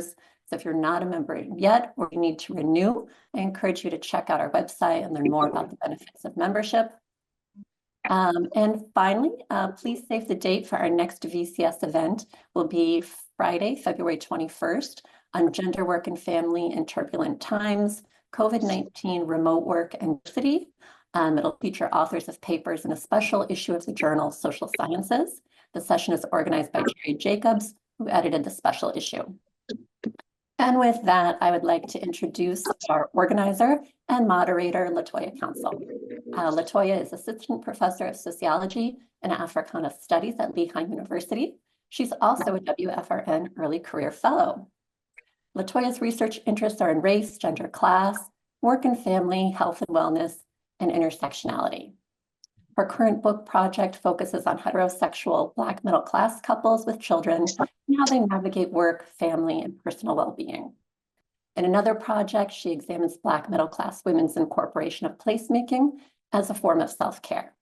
members. So if you're not a member yet or you need to renew, I encourage you to check out our website and learn more about the benefits of membership. And finally, please save the date for our next VCS event. Will be Friday, February 21st on gender, work, and family in turbulent times, COVID-19, remote work, and diversity. It'll feature authors of papers in a special issue of the journal Social Sciences. The session is organized by Jerry Jacobs, who edited the special issue. And with that, I would like to introduce our organizer and moderator, LaToya Council. LaToya is Assistant Professor of Sociology and Africana Studies at Lehigh University. She's also a WFRN Early Career Fellow. LaToya's research interests are in race, gender, class, work and family, health and wellness, and intersectionality. Her current book project focuses on heterosexual Black middle-class couples with children and how they navigate work, family, and personal well-being. In another project, she examines Black middle-class women's incorporation of placemaking as a form of self-care.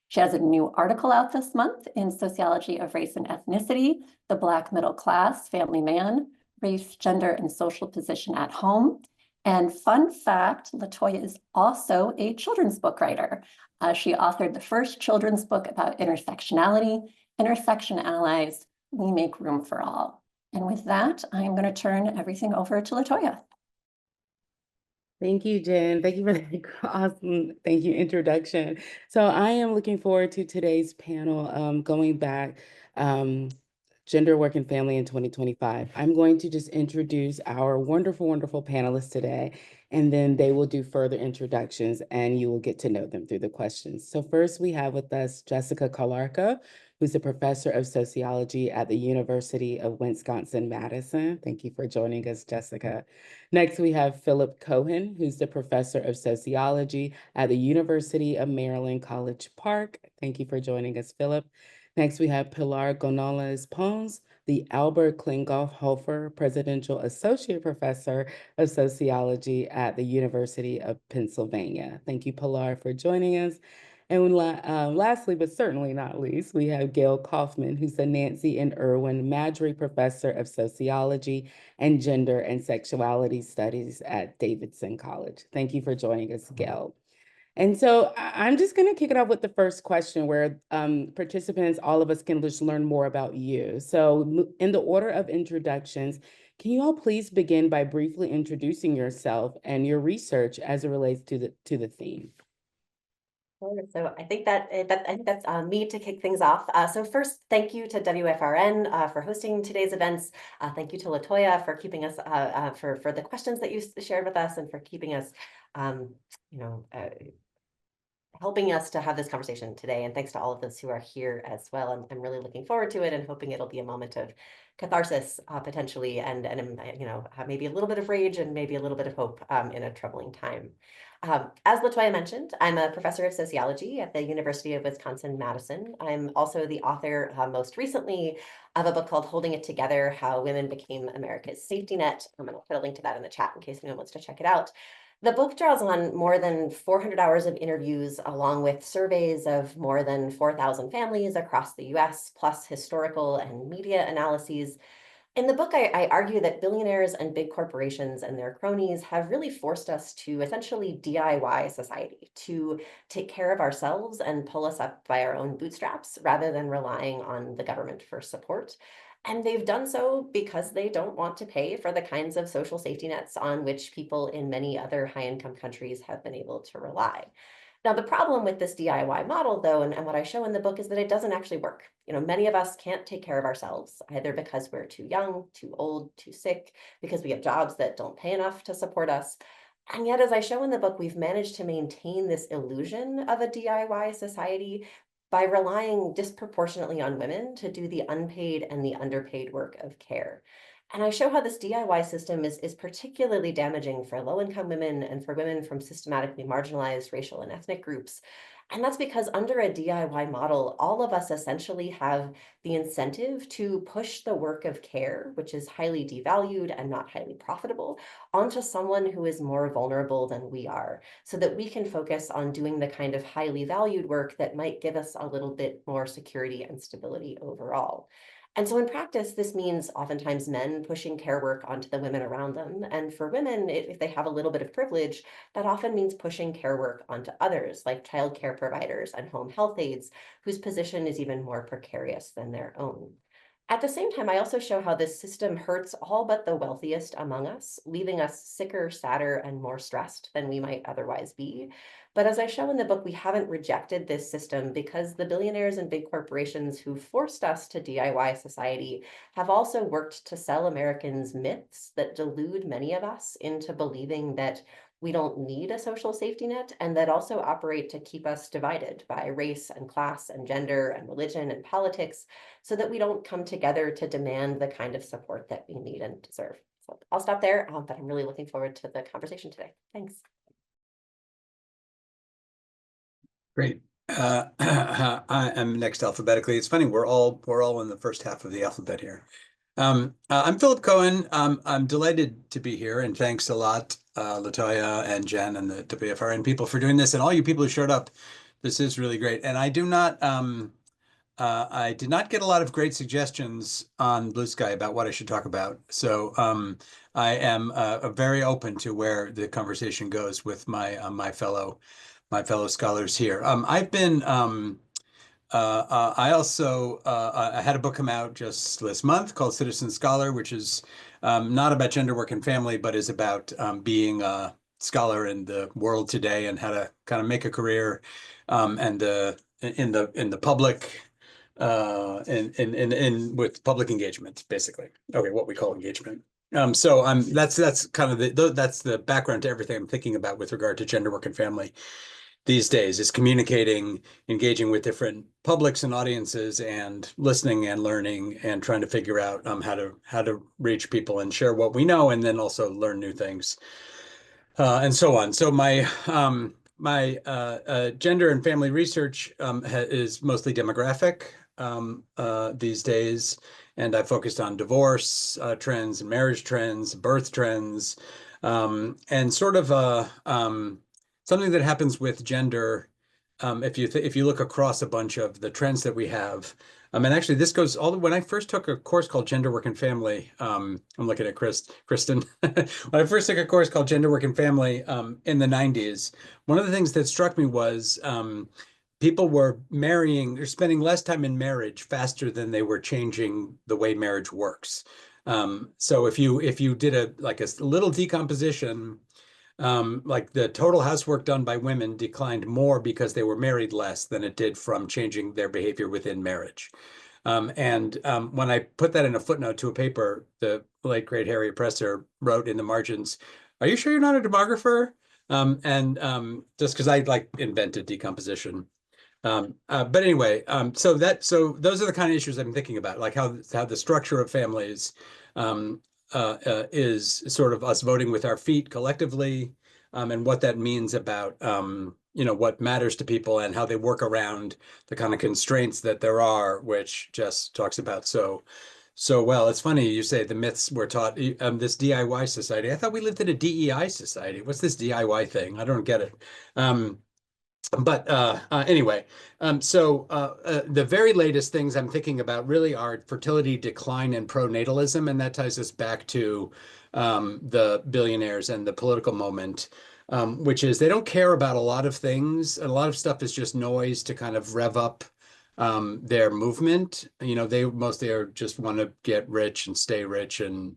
She has a new article out this month in Sociology of Race and Ethnicity, The Black Middle Class Family Man, Race, Gender, and Social Position at Home. And fun fact, LaToya is also a children's book writer. She authored the first children's book about intersectionality, Intersection Allies, We Make Room for All. And with that, I'm going to turn everything over to LaToya. Thank you, Jen. Thank you for that awesome, thank you, introduction. So I am looking forward to today's panel, going back, Gender, Work, and Family in 2025. I'm going to just introduce our wonderful, wonderful panelists today, and then they will do further introductions and you will get to know them through the questions. So first we have with us Jessica Kalarka, who's a professor of sociology at the University of Wisconsin-Madison. Thank you for joining us, Jessica. Next, we have Philip Cohen, who's the professor of sociology at the University of Maryland, College Park. Thank you for joining us, Philip. Next, we have Pilar Gonzalez-Pons, the Albert Klingoff Hofer Presidential Associate Professor of Sociology at the University of Pennsylvania. Thank you, Pilar, for joining us. And lastly, but certainly not least, we have Gail Kaufman, who's the Nancy and Irwin Madry Professor of Sociology and Gender and Sexuality Studies at Davidson College. Thank you for joining us, Gail. And so I'm just going to kick it off with the first question where participants, all of us can just learn more about you. So in the order of introductions, can you all please begin by briefly introducing yourself and your research as it relates to the theme? Sure. So I think that's me to kick things off. So first, thank you to WFRN for hosting today's events. Thank you to LaToya for keeping us for the questions that you shared with us and for keeping us, helping us to have this conversation today. And thanks to all of those who are here as well. I'm really looking forward to it and hoping it'll be a moment of catharsis potentially and maybe a little bit of rage and maybe a little bit of hope in a troubling time. As LaToya mentioned, I'm a professor of sociology at the University of Wisconsin-Madison. I'm also the author, most recently, of a book called Holding It Together, How Women Became America's Safety Net. I'm going to put a link to that in the chat in case anyone wants to check it out. The book draws on more than 400 hours of interviews, along with surveys of more than 4,000 families across the US, plus historical and media analyses. In the book, I argue that billionaires and big corporations and their cronies have really forced us to essentially DIY society, to take care of ourselves and pull us up by our own bootstraps rather than relying on the government for support. And they've done so because they don't want to pay for the kinds of social safety nets on which people in many other high-income countries have been able to rely. Now, the problem with this DIY model, though, and what I show in the book is that it doesn't actually work. Many of us can't take care of ourselves, either because we're too young, too old, too sick, because we have jobs that don't pay enough to support us. And yet, as I show in the book, we've managed to maintain this illusion of a DIY society by relying disproportionately on women to do the unpaid and the underpaid work of care. And I show how this DIY system is particularly damaging for low-income women and for women from systematically marginalized racial and ethnic groups. And that's because under a DIY model, all of us essentially have the incentive to push the work of care, which is highly devalued and not highly profitable, onto someone who is more vulnerable than we are, so that we can focus on doing the kind of highly valued work that might give us a little bit more security and stability overall. And so in practice, this means oftentimes men pushing care work onto the women around them. And for women, if they have a little bit of privilege, that often means pushing care work onto others, like childcare providers and home health aides, whose position is even more precarious than their own. At the same time, I also show how this system hurts all but the wealthiest among us, leaving us sicker, sadder, and more stressed than we might otherwise be. But as I show in the book, we haven't rejected this system because the billionaires and big corporations who forced us to DIY society have also worked to sell Americans myths that delude many of us into believing that we don't need a social safety net, and that also operate to keep us divided by race and class and gender and religion and politics, so that we don't come together to demand the kind of support that we need and deserve. So I'll stop there, but I'm really looking forward to the conversation today. Thanks. Great. I am next alphabetically. It's funny, we're all in the first half of the alphabet here. I'm Philip Cohen. I'm delighted to be here, and thanks a lot, LaToya and Jen and the WFRN people for doing this, and all you people who showed up. This is really great. And I did not get a lot of great suggestions on Blue Sky about what I should talk about. So I am very open to where the conversation goes with my fellow scholars here. I've been I also I had a book come out just this month called Citizen Scholar, which is not about gender, work, and family, but is about being a scholar in the world today and how to kind of make a career and in the public with public engagement, basically. Okay, what we call engagement. So that's kind of that's the background to everything I'm thinking about with regard to gender, work, and family these days, is communicating, engaging with different publics and audiences, and listening and learning and trying to figure out how to reach people and share what we know, and then also learn new things and so on. So my gender and family research is mostly demographic these days, and I focused on divorce trends and marriage trends, birth trends, and sort of something that happens with gender. If you look across a bunch of the trends that we have, and actually this goes all when I first took a course called Gender, Work, and Family. I'm looking at Kristen. When I first took a course called Gender, Work, and Family in the 90s, one of the things that struck me was people were marrying or spending less time in marriage faster than they were changing the way marriage works. So if you did a little decomposition, like the total housework done by women declined more because they were married less than it did from changing their behavior within marriage. When I put that in a footnote to a paper, the late great Harriet Presser wrote in the margins, "Are you sure you're not a demographer?" Just because I invented decomposition. But anyway, so those are the kind of issues I'm thinking about, like how the structure of families is sort of us voting with our feet collectively, and what that means about what matters to people and how they work around the kind of constraints that there are, which Jess talks about so well. It's funny you say the myths were taught. This DIY society. I thought we lived in a DEI society. What's this DIY thing? I don't get it. But anyway, the very latest things I'm thinking about really are fertility decline and pronatalism, and that ties us back to the billionaires and the political moment, which is they don't care about a lot of things. A lot of stuff is just noise to kind of rev up their movement. They mostly just want to get rich and stay rich and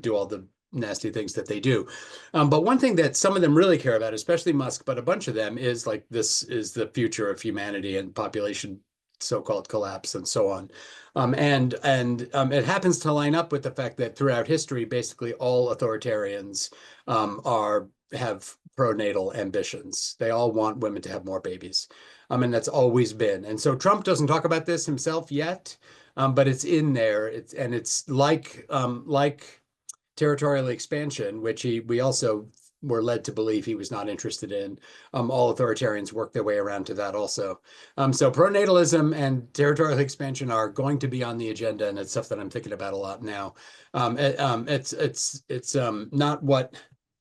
do all the nasty things that they do. But one thing that some of them really care about, especially Musk, but a bunch of them, is like, this is the future of humanity and population so-called collapse and so on. It happens to line up with the fact that throughout history, basically all authoritarians have pronatal ambitions. They all want women to have more babies. And that's always been. And so Trump doesn't talk about this himself yet, but it's in there. It's like territorial expansion, which we also were led to believe he was not interested in. All authoritarians work their way around to that also. So pronatalism and territorial expansion are going to be on the agenda, and it's stuff that I'm thinking about a lot now. It's not what,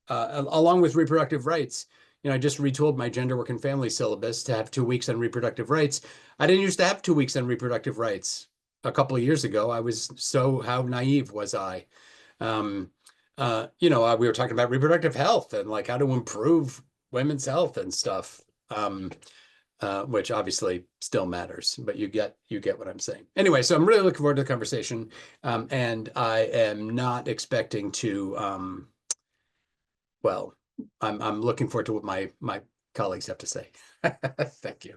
along with reproductive rights. I just retooled my gender, work, and family syllabus to have 2 weeks on reproductive rights. I didn't used to have 2 weeks on reproductive rights. a couple of years ago, how naive was I? We were talking about reproductive health and like how to improve women's health and stuff, which obviously still matters, but you get what I'm saying. Anyway, so I'm really looking forward to the conversation, and I am not expecting to. Well, I'm looking forward to what my colleagues have to say. Thank you.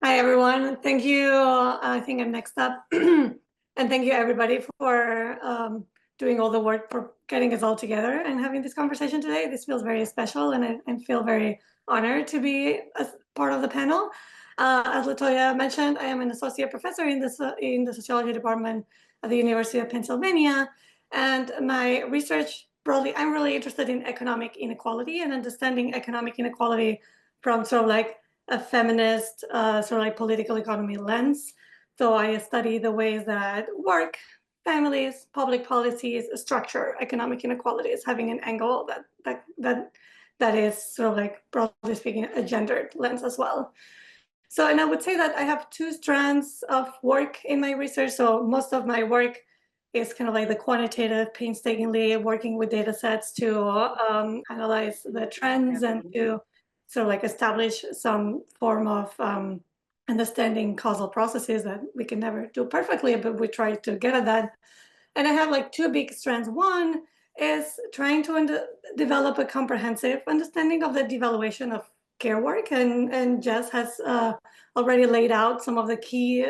Hi, everyone. Thank you. I think I'm next up. And thank you, everybody, for doing all the work for getting us all together and having this conversation today. This feels very special, and I feel very honored to be a part of the panel. As LaToya mentioned, I am an associate professor in the sociology department at the University of Pennsylvania. And my research, broadly, I'm really interested in economic inequality and understanding economic inequality from sort of like a feminist sort of like political economy lens. So I study the ways that work, families, public policies structure economic inequalities, having an angle that is sort of like, broadly speaking, a gendered lens as well. So, and I would say that I have two strands of work in my research. So most of my work is kind of like the quantitative, painstakingly working with data sets to analyze the trends and to sort of like establish some form of understanding causal processes that we can never do perfectly, but we try to get at that. And I have like two big strands. One is trying to develop a comprehensive understanding of the devaluation of care work, and Jess has already laid out some of the key,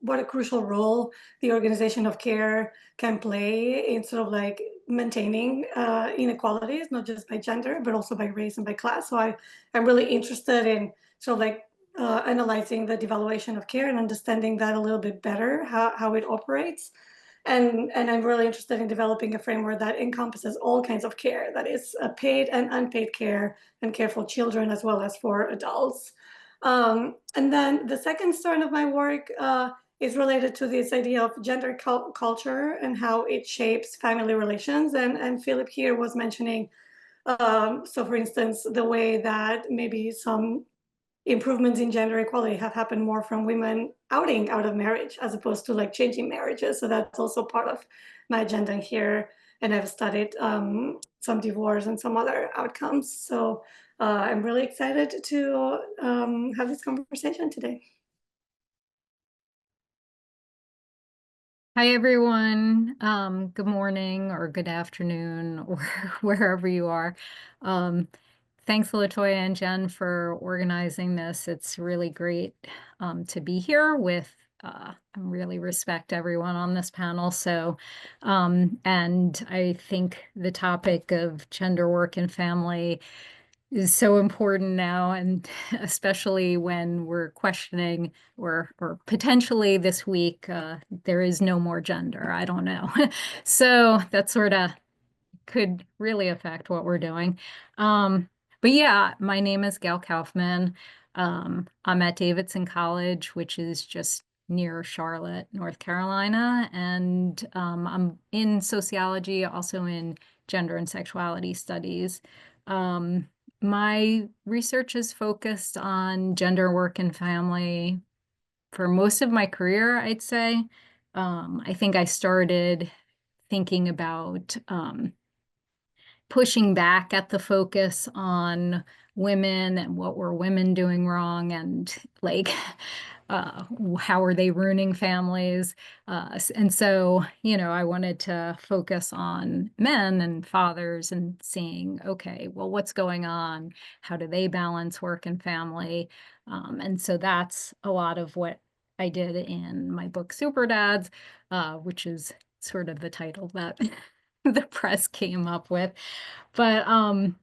what a crucial role the organization of care can play in sort of like maintaining inequalities, not just by gender, but also by race and by class. So I'm really interested in sort of like analyzing the devaluation of care and understanding that a little bit better, how it operates. And I'm really interested in developing a framework that encompasses all kinds of care, that is paid and unpaid care, and care for children as well as for adults. And then the second strand of my work is related to this idea of gender culture and how it shapes family relations. And Philip here was mentioning, so for instance, the way that maybe some improvements in gender equality have happened more from women outing out of marriage as opposed to like changing marriages. So that's also part of my agenda here. And I've studied some divorce and some other outcomes. So I'm really excited to have this conversation today. Hi, everyone. Good morning or good afternoon or wherever you are. Thanks, LaToya and Jen, for organizing this. It's really great to be here with, I really respect everyone on this panel. So, and I think the topic of gender work and family is so important now, and especially when we're questioning or potentially this week, there is no more gender. I don't know. So that sort of could really affect what we're doing. But yeah, my name is Gail Kaufman. I'm at Davidson College, which is just near Charlotte, North Carolina. And I'm in sociology, also in gender and sexuality studies. My research is focused on gender work and family for most of my career, I'd say. I think I started thinking about pushing back at the focus on women and what were women doing wrong, and like how are they ruining families, and so I wanted to focus on men and fathers and seeing, okay, well, what's going on, how do they balance work and family, and so that's a lot of what I did in my book Super Dads, which is sort of the title that the press came up with. But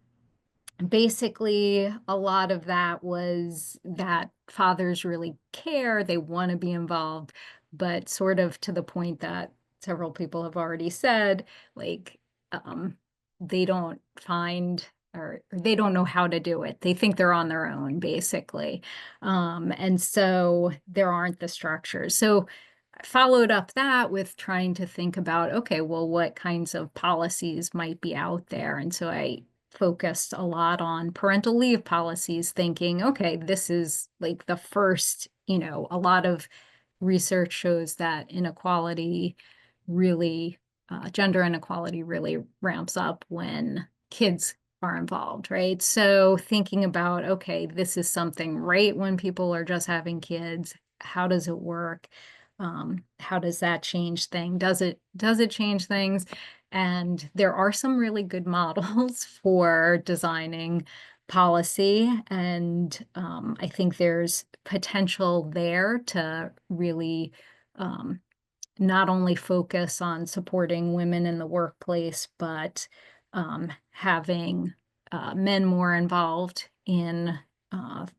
basically, a lot of that was that fathers really care, they want to be involved, but sort of to the point that several people have already said, like, they don't find or they don't know how to do it. They think they're on their own, basically. And so there aren't the structures. So I followed up that with trying to think about, okay, well, what kinds of policies might be out there? And so I focused a lot on parental leave policies, thinking, okay, this is like the first, a lot of research shows that inequality really, gender inequality really ramps up when kids are involved, right? So thinking about, okay, this is something right when people are just having kids, how does it work? How does that change things? Does it change things? And there are some really good models for designing policy, and I think there's potential there to really not only focus on supporting women in the workplace, but having men more involved in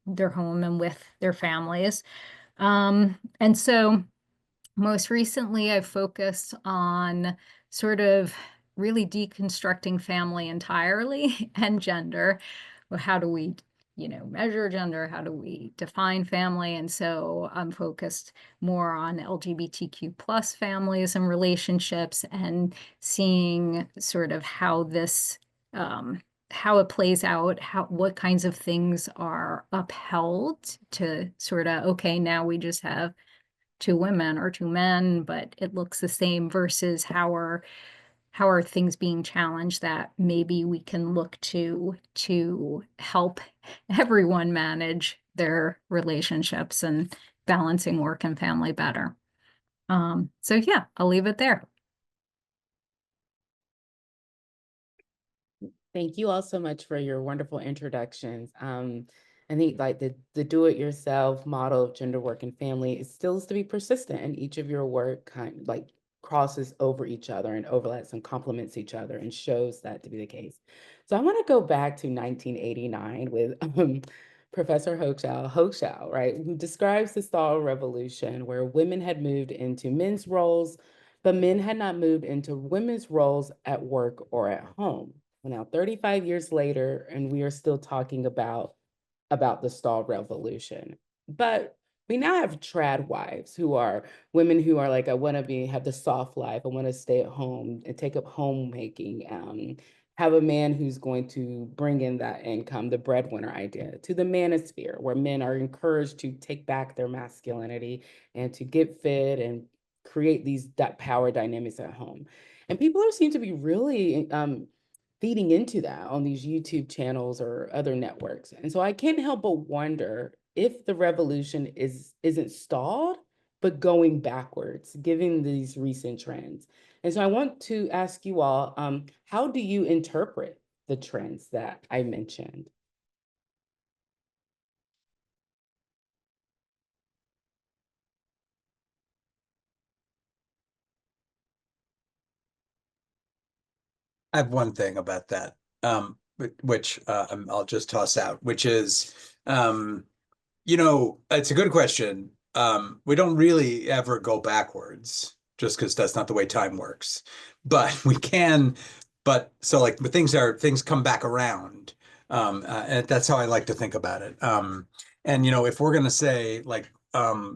their home and with their families. And so most recently, I've focused on sort of really deconstructing family entirely and gender. Well, how do we, measure gender? How do we define family? And so I'm focused more on LGBTQ plus families and relationships, and seeing sort of how this, how it plays out, what kinds of things are upheld to sort of, okay, now we just have two women or two men, but it looks the same, versus how are things being challenged that maybe we can look to help everyone manage their relationships and balancing work and family better. So yeah, I'll leave it there. Thank you all so much for your wonderful introductions. I think like the do-it-yourself model of gender, work, and family is still to be persistent, and each of your work kind of like crosses over each other and overlaps and complements each other and shows that to be the case. So I want to go back to 1989 with Professor Hochschild, right, who describes the stall revolution where women had moved into men's roles, but men had not moved into women's roles at work or at home. Now, 35 years later, and we are still talking about the stall revolution. But we now have trad wives, who are women who are like, I want to have the soft life. I want to stay at home and take up homemaking. Have a man who's going to bring in that income, the breadwinner idea, to the manosphere, where men are encouraged to take back their masculinity and to get fit and create these power dynamics at home. And people seem to be really feeding into that on these YouTube channels or other networks. And so I can't help but wonder if the revolution isn't stalled, but going backwards, given these recent trends. And so I want to ask you all, how do you interpret the trends that I mentioned? I have one thing about that, which I'll just toss out, which is, it's a good question. We don't really ever go backwards, just because that's not the way time works. But we can, so like things come back around. And that's how I like to think about it. And if we're gonna say like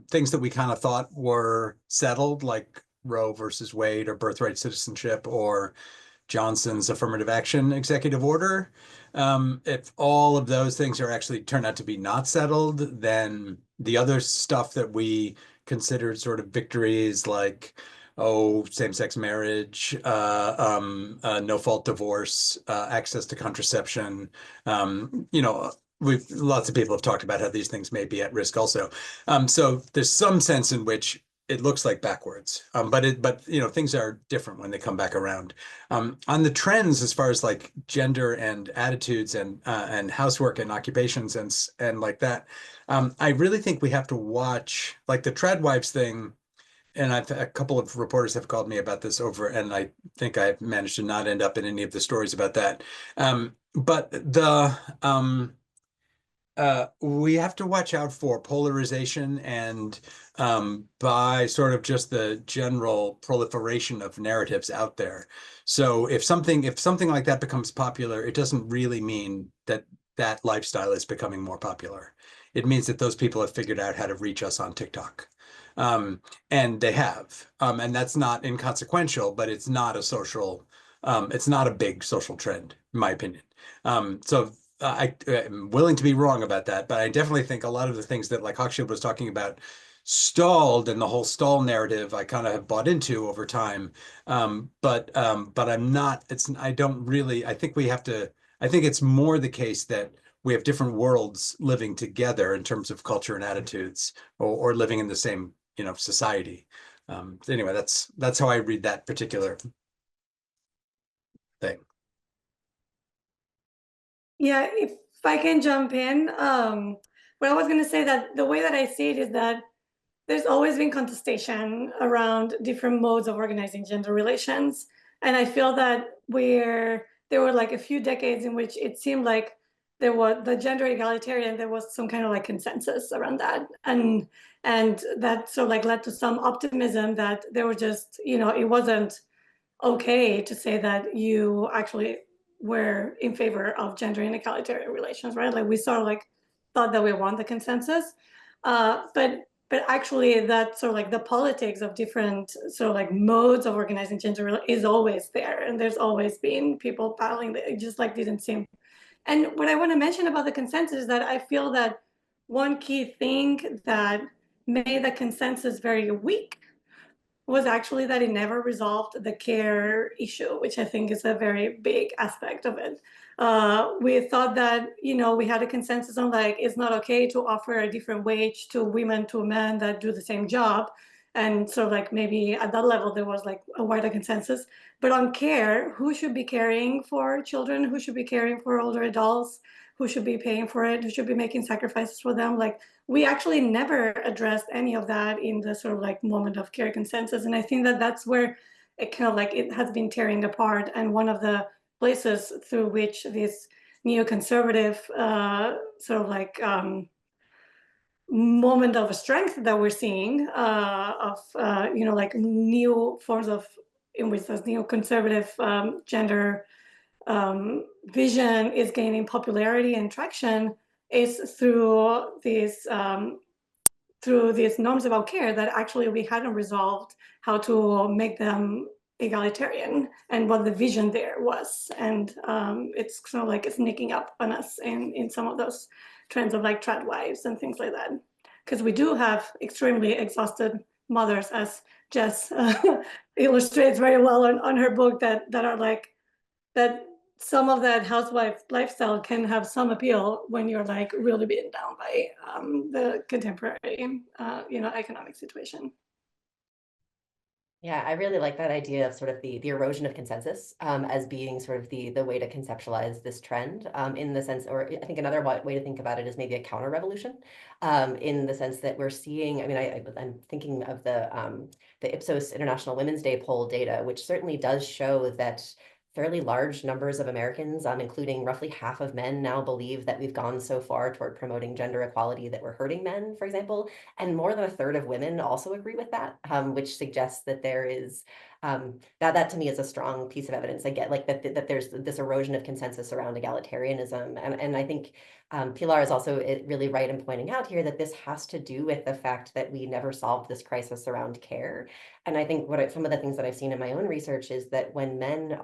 things that we kind of thought were settled, like Roe versus Wade or birthright citizenship or Johnson's affirmative action executive order. If all of those things are actually turn out to be not settled, then the other stuff that we considered sort of victories, like, same-sex marriage, no-fault divorce, access to contraception, lots of people have talked about how these things may be at risk also. So there's some sense in which it looks like backwards, but things are different when they come back around. On the trends, as far as like gender and attitudes and housework and occupations and like that, I really think we have to watch like the trad wives thing. And a couple of reporters have called me about this and I think I've managed to not end up in any of the stories about that. But we have to watch out for polarization and by sort of just the general proliferation of narratives out there. So if something like that becomes popular, it doesn't really mean that that lifestyle is becoming more popular. It means that those people have figured out how to reach us on TikTok. And they have. And that's not inconsequential, but it's not a big social trend, in my opinion. So I'm willing to be wrong about that, but I definitely think a lot of the things that like Hochschild was talking about stalled, and the whole stall narrative I kind of have bought into over time. But I'm not, I don't really, I think we have to, I think it's more the case that we have different worlds living together in terms of culture and attitudes, or living in the same, society. So anyway, that's how I read that particular thing. Yeah, if I can jump in, what I was going to say, that the way that I see it is that there's always been contestation around different modes of organizing gender relations. And I feel that there were like a few decades in which it seemed like there was the gender egalitarian, there was some kind of like consensus around that. And that sort of like led to some optimism that there were just, it wasn't okay to say that you actually were in favor of gender and egalitarian relations, right? Like we sort of like thought that we won the consensus. But actually that sort of like the politics of different sort of like modes of organizing gender is always there. And there's always been people battling that. It just like didn't seem. And what I want to mention about the consensus is that I feel that one key thing that made the consensus very weak was actually that it never resolved the care issue, which I think is a very big aspect of it. We thought that, we had a consensus on like, it's not okay to offer a different wage to women, to men that do the same job. And so like maybe at that level, there was like a wider consensus. But on care, who should be caring for children? Who should be caring for older adults? Who should be paying for it? Who should be making sacrifices for them? Like, we actually never addressed any of that in the sort of like moment of care consensus. And I think that that's where it kind of like it has been tearing apart. And one of the places through which this neoconservative sort of like moment of strength that we're seeing of, like new forms of, in which this neoconservative gender vision is gaining popularity and traction is through these norms about care that actually we hadn't resolved how to make them egalitarian and what the vision there was. And it's sort of like sneaking up on us in some of those trends of like trad wives and things like that. Because we do have extremely exhausted mothers, as Jess illustrates very well on her book, that are like, that some of that housewife lifestyle can have some appeal when you're like really beaten down by the contemporary, economic situation. Yeah, I really like that idea of sort of the erosion of consensus as being sort of the way to conceptualize this trend in the sense, or I think another way to think about it is maybe a counter revolution in the sense that we're seeing, I mean, I'm thinking of the Ipsos International Women's Day poll data, which certainly does show that fairly large numbers of Americans, including roughly half of men, now believe that we've gone so far toward promoting gender equality that we're hurting men, for example. And more than a third of women also agree with that, which suggests that there is, that to me is a strong piece of evidence. I get like that there's this erosion of consensus around egalitarianism. And I think Pilar is also really right in pointing out here that this has to do with the fact that we never solved this crisis around care. And I think some of the things that I've seen in my own research is that when men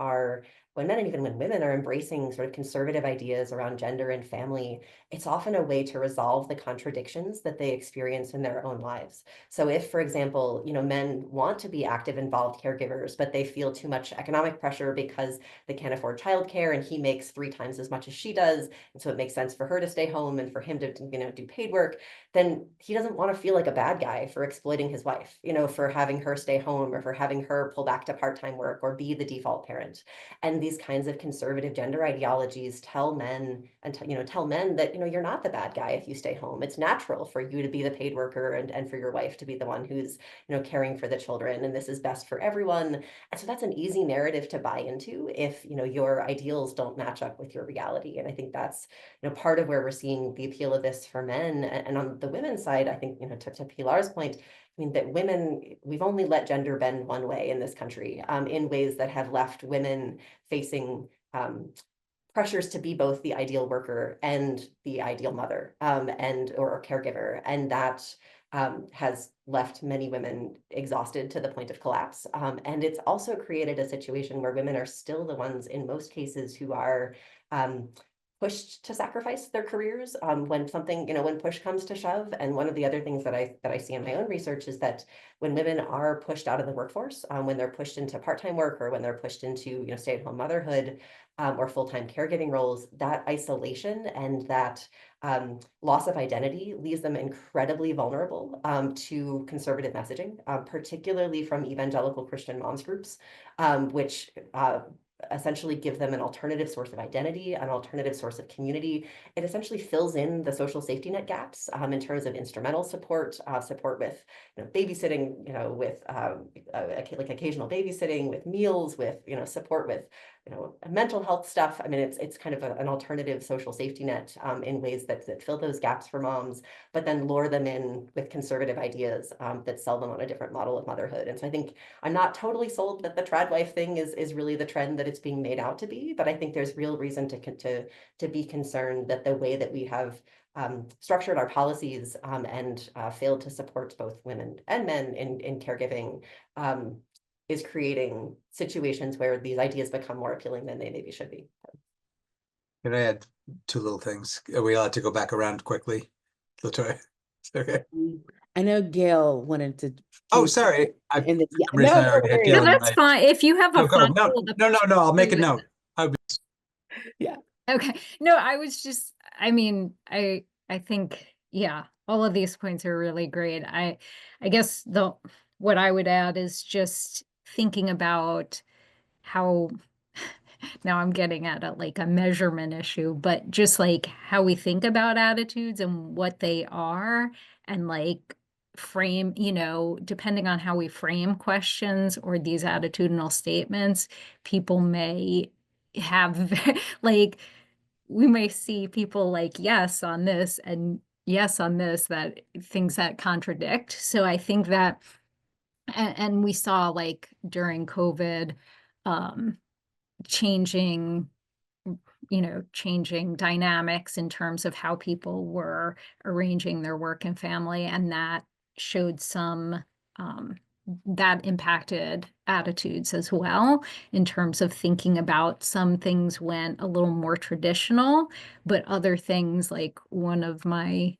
and even when women are embracing sort of conservative ideas around gender and family, it's often a way to resolve the contradictions that they experience in their own lives. So if, for example, men want to be active, involved caregivers, but they feel too much economic pressure because they can't afford childcare and he makes 3 times as much as she does, and so it makes sense for her to stay home and for him to, do paid work, then he doesn't want to feel like a bad guy for exploiting his wife, for having her stay home or for having her pull back to part-time work or be the default parent. And these kinds of conservative gender ideologies tell men that, you're not the bad guy if you stay home. It's natural for you to be the paid worker and for your wife to be the one who's, caring for the children. And this is best for everyone. And so that's an easy narrative to buy into if, your ideals don't match up with your reality. And I think that's, part of where we're seeing the appeal of this for men. And on the women's side, I think, to Pilar's point, I mean, that women, we've only let gender bend one way in this country, in ways that have left women facing pressures to be both the ideal worker and the ideal mother or caregiver. And that has left many women exhausted to the point of collapse. And it's also created a situation where women are still the ones in most cases who are pushed to sacrifice their careers when something, when push comes to shove. And one of the other things that I see in my own research is that when women are pushed out of the workforce, when they're pushed into part-time work, or when they're pushed into stay-at-home motherhood or full-time caregiving roles, that isolation and that loss of identity leaves them incredibly vulnerable to conservative messaging, particularly from evangelical Christian moms groups, which essentially give them an alternative source of identity, an alternative source of community. It essentially fills in the social safety net gaps in terms of instrumental support, support with babysitting, with like occasional babysitting, with meals, with support with mental health stuff. I mean, it's kind of an alternative social safety net in ways that fill those gaps for moms, but then lure them in with conservative ideas that sell them on a different model of motherhood. And so I think I'm not totally sold that the trad wife thing is really the trend that it's being made out to be, but I think there's real reason to be concerned that the way that we have structured our policies and failed to support both women and men in caregiving is creating situations where these ideas become more appealing than they maybe should be. Can I add two little things? Are we allowed to go back around quickly, LaToya? Okay. I know Gail wanted to. Oh, sorry. For some reason I already had Gail No, in that's my- fine. If you have a No, go. final. No, I'll make a note. Okay. No, I was just, I mean, I think, yeah, all of these points are really great. I guess what I would add is just thinking about how now I'm getting at a measurement issue, but just like how we think about attitudes and what they are, and frame, depending on how we frame questions or these attitudinal statements, people may have we may see people yes on this and yes on this, that things that contradict. So I think that, and we saw during COVID, changing dynamics in terms of how people were arranging their work and family, and that showed some that impacted attitudes as well, in terms of thinking about some things went a little more traditional, but other things, like one of my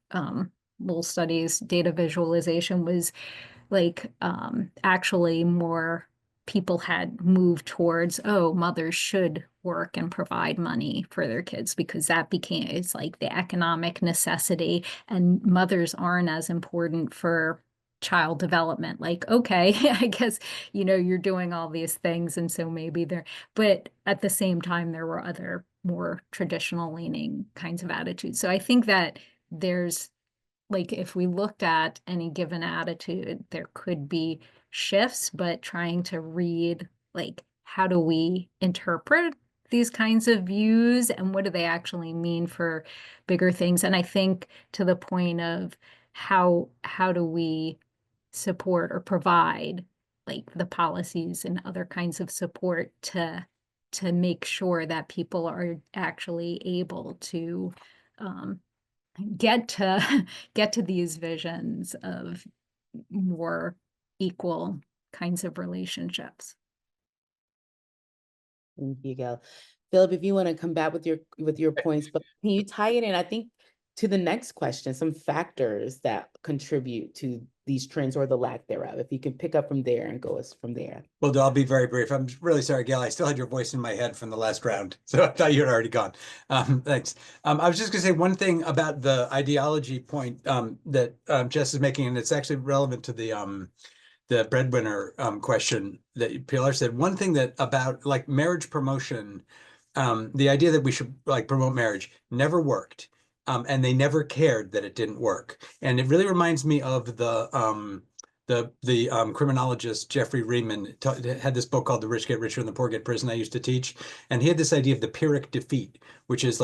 little studies, data visualization, was actually more people had moved towards, oh, mothers should work and provide money for their kids, because it's like the economic necessity, and mothers aren't as important for child development. Okay, I guess, you're doing all these things, and so maybe but at the same time, there were other more traditional leaning kinds of attitudes. So I think that there's, if we looked at any given attitude, there could be shifts, but trying to read, how do we interpret these kinds of views, and what do they actually mean for bigger things? And I think, to the point of how do we support or provide the policies and other kinds of support to make sure that people are actually able to get to these visions of more equal kinds of relationships. Thank you, Gail. Philip, if you want to come back with your points, but can you tie it in, I think, to the next question, some factors that contribute to these trends or the lack thereof? If you can pick up from there and go us from there. Well, I'll be very brief. I'm really sorry, Gail. I still had your voice in my head from the last round, so I thought you had already gone. Thanks. I was just going to say one thing about the ideology point that Jess is making, and it's actually relevant to the breadwinner question that Pilar said. One thing that about marriage promotion, the idea that we should promote marriage never worked. And they never cared that it didn't work. And it really reminds me of the criminologist Jeffrey Riemann had this book called The Rich Get Richer and the Poor Get Prison I used to teach. And he had this idea of the Pyrrhic defeat, which is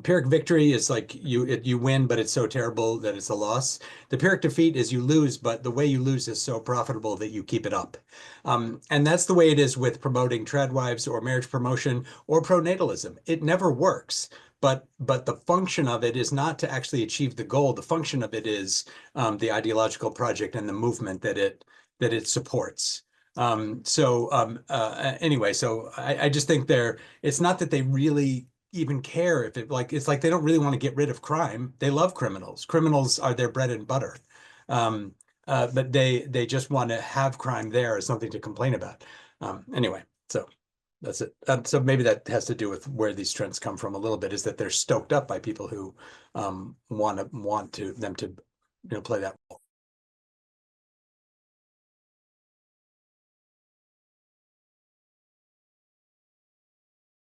Pyrrhic victory is you win, but it's so terrible that it's a loss. The Pyrrhic defeat is you lose, but the way you lose is so profitable that you keep it up. And that's the way it is with promoting trad wives or marriage promotion or pronatalism. It never works. but the function of it is not to actually achieve the goal. The function of it is the ideological project and the movement that it supports. Anyway, so I just think it's not that they really even care if it's like they don't really want to get rid of crime. They love criminals. Criminals are their bread and butter. But they just want to have crime there as something to complain about. Anyway, so that's it. So maybe that has to do with where these trends come from a little bit, is that they're stoked up by people who want them to play that role.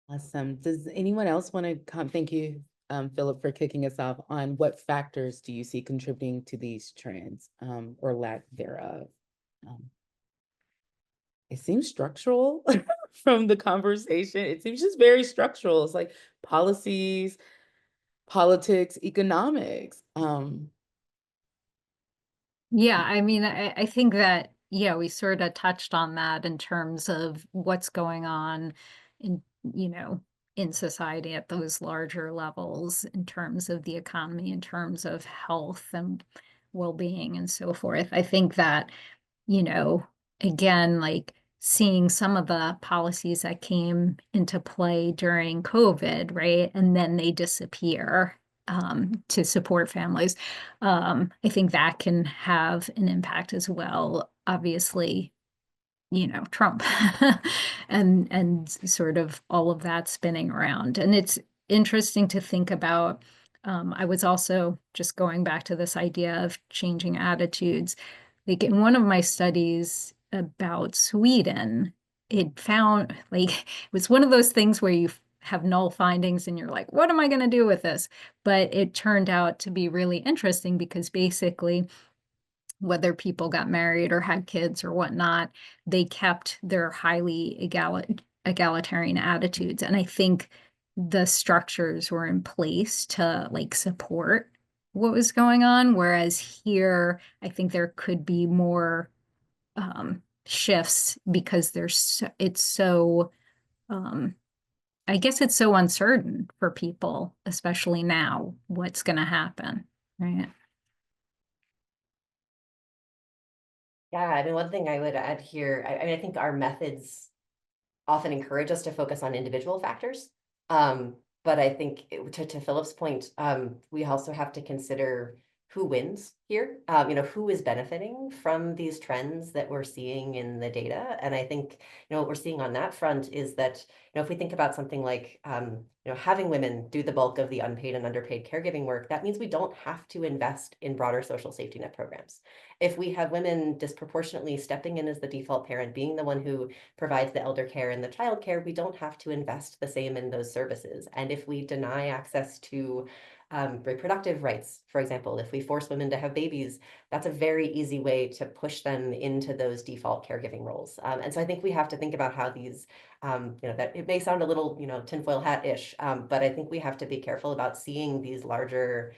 Awesome. Does anyone else want to come? Thank you, Philip, for kicking us off on what factors do you see contributing to these trends or lack thereof? It seems structural from the conversation. It seems just very structural. It's like policies, politics, economics. Yeah, I mean, I think that, yeah, we sort of touched on that in terms of what's going on in, in society at those larger levels, in terms of the economy, in terms of health and well-being and so forth. I think that, again, like seeing some of the policies that came into play during COVID, right? And then they disappear to support families. I think that can have an impact as well. Obviously, Trump and sort of all of that spinning around. And it's interesting to think about. I was also just going back to this idea of changing attitudes. Like in one of my studies about Sweden, it found it was one of those things where you have null findings and you're like, what am I going to do with this? But it turned out to be really interesting because basically, whether people got married or had kids or whatnot, they kept their highly egalitarian attitudes. And I think the structures were in place to support what was going on. Whereas here, I think there could be more shifts because it's so, I guess it's so uncertain for people, especially now, what's going to happen, right? Yeah, I mean, one thing I would add here, I think our methods often encourage us to focus on individual factors. But I think to Philip's point, we also have to consider who wins here, who is benefiting from these trends that we're seeing in the data. And I think, what we're seeing on that front is that, if we think about something like, having women do the bulk of the unpaid and underpaid caregiving work, that means we don't have to invest in broader social safety net programs. If we have women disproportionately stepping in as the default parent, being the one who provides the elder care and the child care, we don't have to invest the same in those services. And if we deny access to reproductive rights, for example, if we force women to have babies, that's a very easy way to push them into those default caregiving roles. And so I think we have to think about how these, that it may sound a little, tinfoil hat-ish, but I think we have to be careful about seeing these larger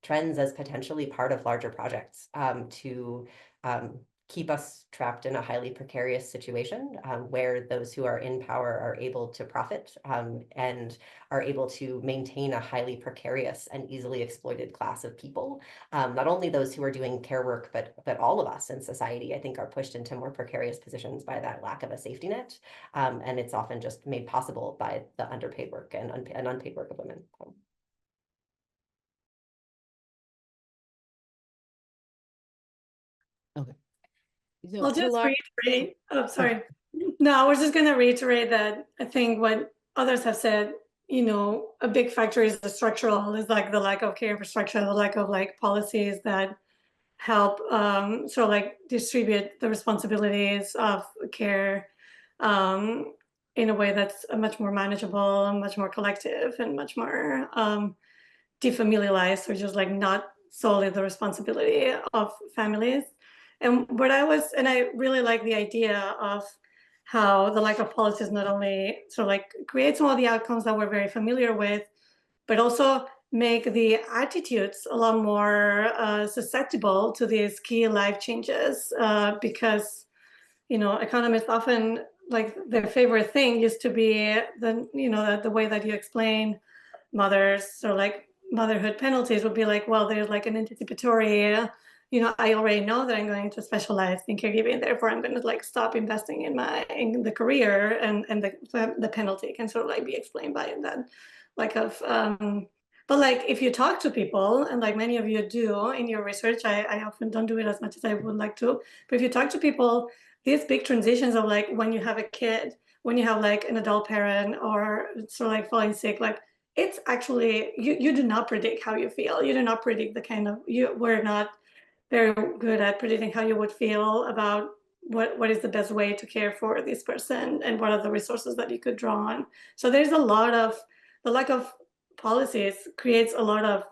trends as potentially part of larger projects to keep us trapped in a highly precarious situation where those who are in power are able to profit and are able to maintain a highly precarious and easily exploited class of people. Not only those who are doing care work, but all of us in society, I think, are pushed into more precarious positions by that lack of a safety net. And it's often just made possible by the underpaid work and unpaid work of women. Okay. So, I'll just Pilar, reiterate. Oh, sorry. No, I was just going to reiterate that I think what others have said, a big factor is the structural, is like the lack of care infrastructure, the lack of policies that help distribute the responsibilities of care in a way that's much more manageable and much more collective and much more defamiliarized, or just not solely the responsibility of families. And I really like the idea of how the lack of policies not only create some of the outcomes that we're very familiar with, but also make the attitudes a lot more susceptible to these key life changes. Because, economists often, their favorite thing used to be the way that you explain mothers, so like motherhood penalties would be like, well, there's like an anticipatory, I already know that I'm going to specialize in caregiving, therefore I'm going to like stop investing in the career, and the penalty can sort of like be explained by that, like but like if you talk to people, and like many of you do in your research, I often don't do it as much as I would like to, but if you talk to people, these big transitions of like when you have a kid, when you have like an adult parent, or sort of like falling sick, like it's actually, you do not predict how you feel. You do not predict we're not very good at predicting how you would feel about what is the best way to care for this person and what are the resources that you could draw on. So there's a lot of, the lack of policies creates a lot of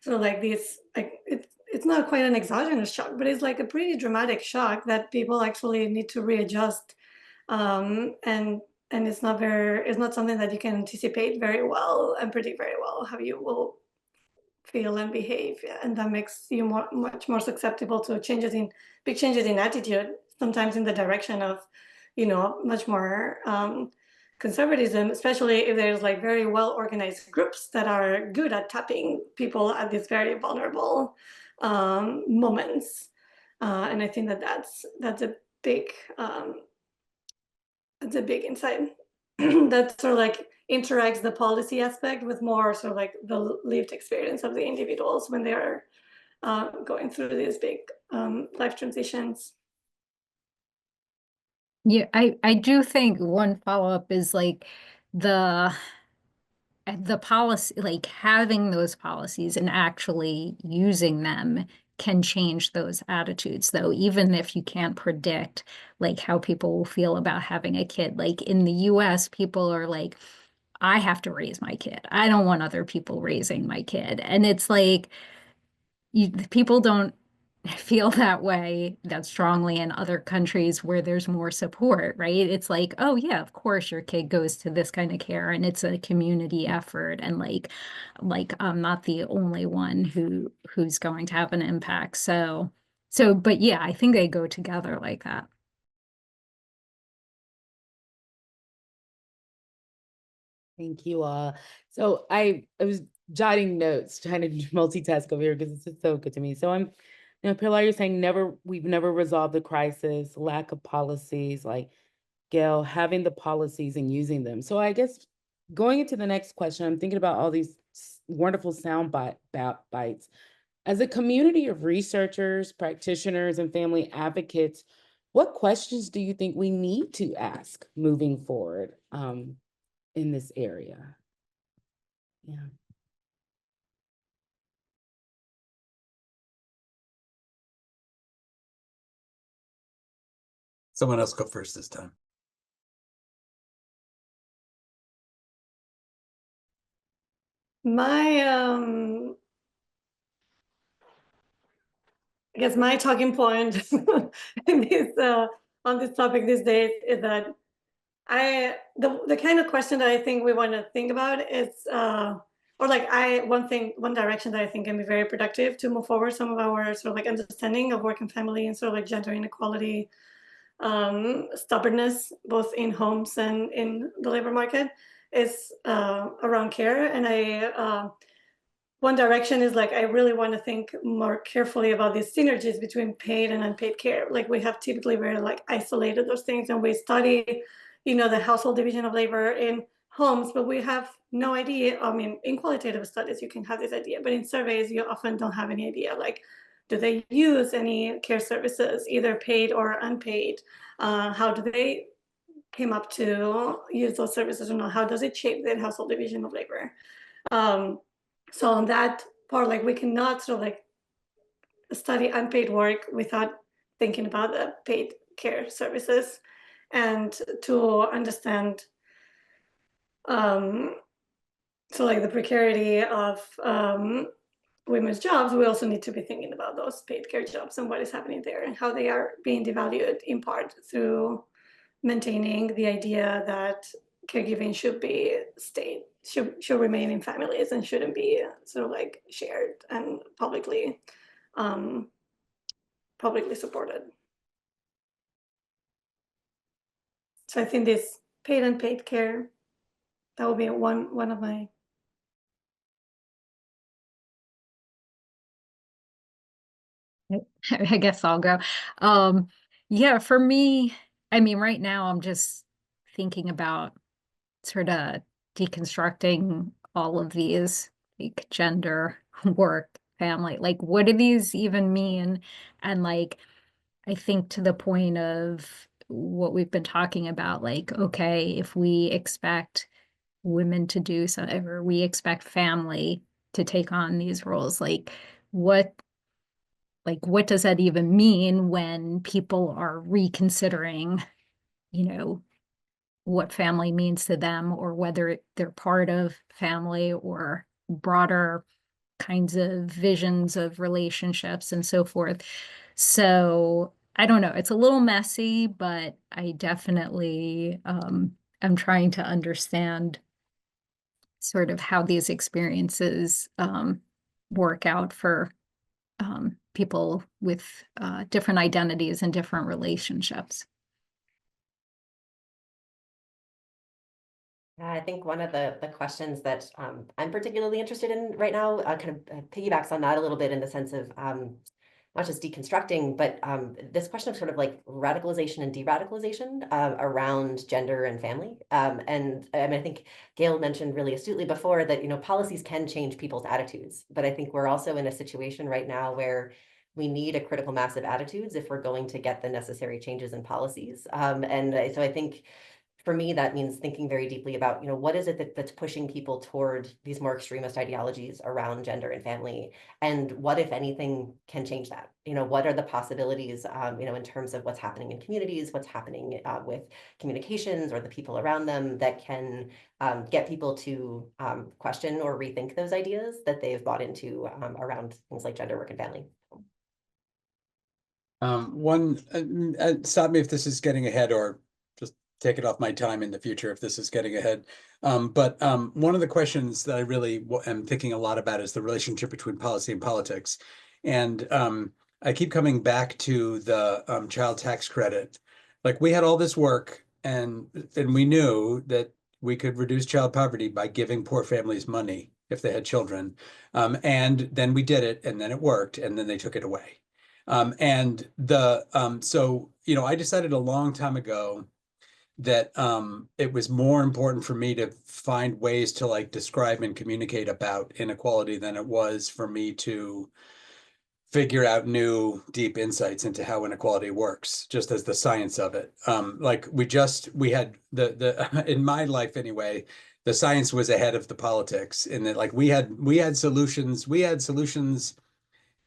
sort of like these, like it's not quite an exogenous shock, but it's like a pretty dramatic shock that people actually need to readjust. And it's not something that you can anticipate very well and predict very well how you will feel and behave, and that makes you much more susceptible to big changes in attitude, sometimes in the direction of, much more conservatism, especially if there's like very well organized groups that are good at tapping people at these very vulnerable moments. And I think that's a big insight that sort of like interacts the policy aspect with more sort of like the lived experience of the individuals when they are going through these big life transitions. Yeah, I do think one follow-up is like the policy, like having those policies and actually using them can change those attitudes, though, even if you can't predict like how people will feel about having a kid. Like in the US, people are like, I have to raise my kid. I don't want other people raising my kid. And it's like people don't feel that way that strongly in other countries where there's more support, right? It's like, oh yeah, of course your kid goes to this kind of care and it's a community effort, and like I'm not the only one who's going to have an impact. So but yeah, I think they go together like that. Thank you all. So I was jotting notes, trying to multitask over here because this is so good to me. So Pilar, you're saying we've never resolved the crisis, lack of policies, like Gail, having the policies and using them. So I guess going into the next question, I'm thinking about all these wonderful sound bites. As a community of researchers, practitioners, and family advocates, what questions do you think we need to ask moving forward in this area? Yeah. Someone else go first this time. My I guess my talking point in this on this topic these days is that the kind of question that I think we want to think about is one direction that I think can be very productive to move forward some of our sort of like understanding of work and family and sort of like gender inequality, stubbornness both in homes and in the labor market is around care. And one direction is like I really want to think more carefully about these synergies between paid and unpaid care. Like we have typically very like isolated those things, and we study, the household division of labor in homes, but we have no idea. I mean, in qualitative studies, you can have this idea, but in surveys, you often don't have any idea. Like, do they use any care services, either paid or unpaid? How do they came up to use those services or not? How does it shape the household division of labor? So on that part, like we cannot sort of like study unpaid work without thinking about the paid care services, and to understand so like the precarity of women's jobs, we also need to be thinking about those paid care jobs and what is happening there and how they are being devalued in part through maintaining the idea that caregiving should remain in families and shouldn't be sort of like shared and publicly supported. So I think this paid and unpaid care, that will be one of my I guess I'll go. Yeah, for me, I mean, right now I'm just thinking about sort of deconstructing all of these, like gender, work, family, like what do these even mean? And like, I think to the point of what we've been talking about, like, okay, if we expect women to do something, or we expect family to take on these roles, what what does that even mean when people are reconsidering, you know, what family means to them, or whether they're part of family or broader kinds of visions of relationships and so forth. So I don't know, it's a little messy, but I definitely am trying to understand sort of how these experiences work out for people with different identities and different relationships. I think one of the questions that I'm particularly interested in right now kind of piggybacks on that a little bit, in the sense of not just deconstructing, but this question of sort of like radicalization and de-radicalization around gender and family. And I mean, I think Gail mentioned really astutely before that, you know, policies can change people's attitudes, but I think we're also in a situation right now where we need a critical mass of attitudes if we're going to get the necessary changes in policies. So I think, for me, that means thinking very deeply about, you know, what is it that's pushing people toward these more extremist ideologies around gender and family, and what, if anything, can change that? You know, what are the possibilities, you know, in terms of what's happening in communities, what's happening with communications or the people around them, that can get people to question or rethink those ideas that they've bought into around things like gender, work, and family. Stop me if this is getting ahead, or just take it off my time in the future if this is getting ahead. But one of the questions that I really am thinking a lot about is the relationship between policy and politics. And I keep coming back to the child tax credit. Like, we had all this work, and we knew that we could reduce child poverty by giving poor families money if they had children. And then we did it, and then it worked, and then they took it away. So, you know, I decided a long time ago that it was more important for me to find ways to like describe and communicate about inequality than it was for me to figure out new deep insights into how inequality works, just as the science of it. Like we had the in my life anyway, the science was ahead of the politics, in that like we had solutions,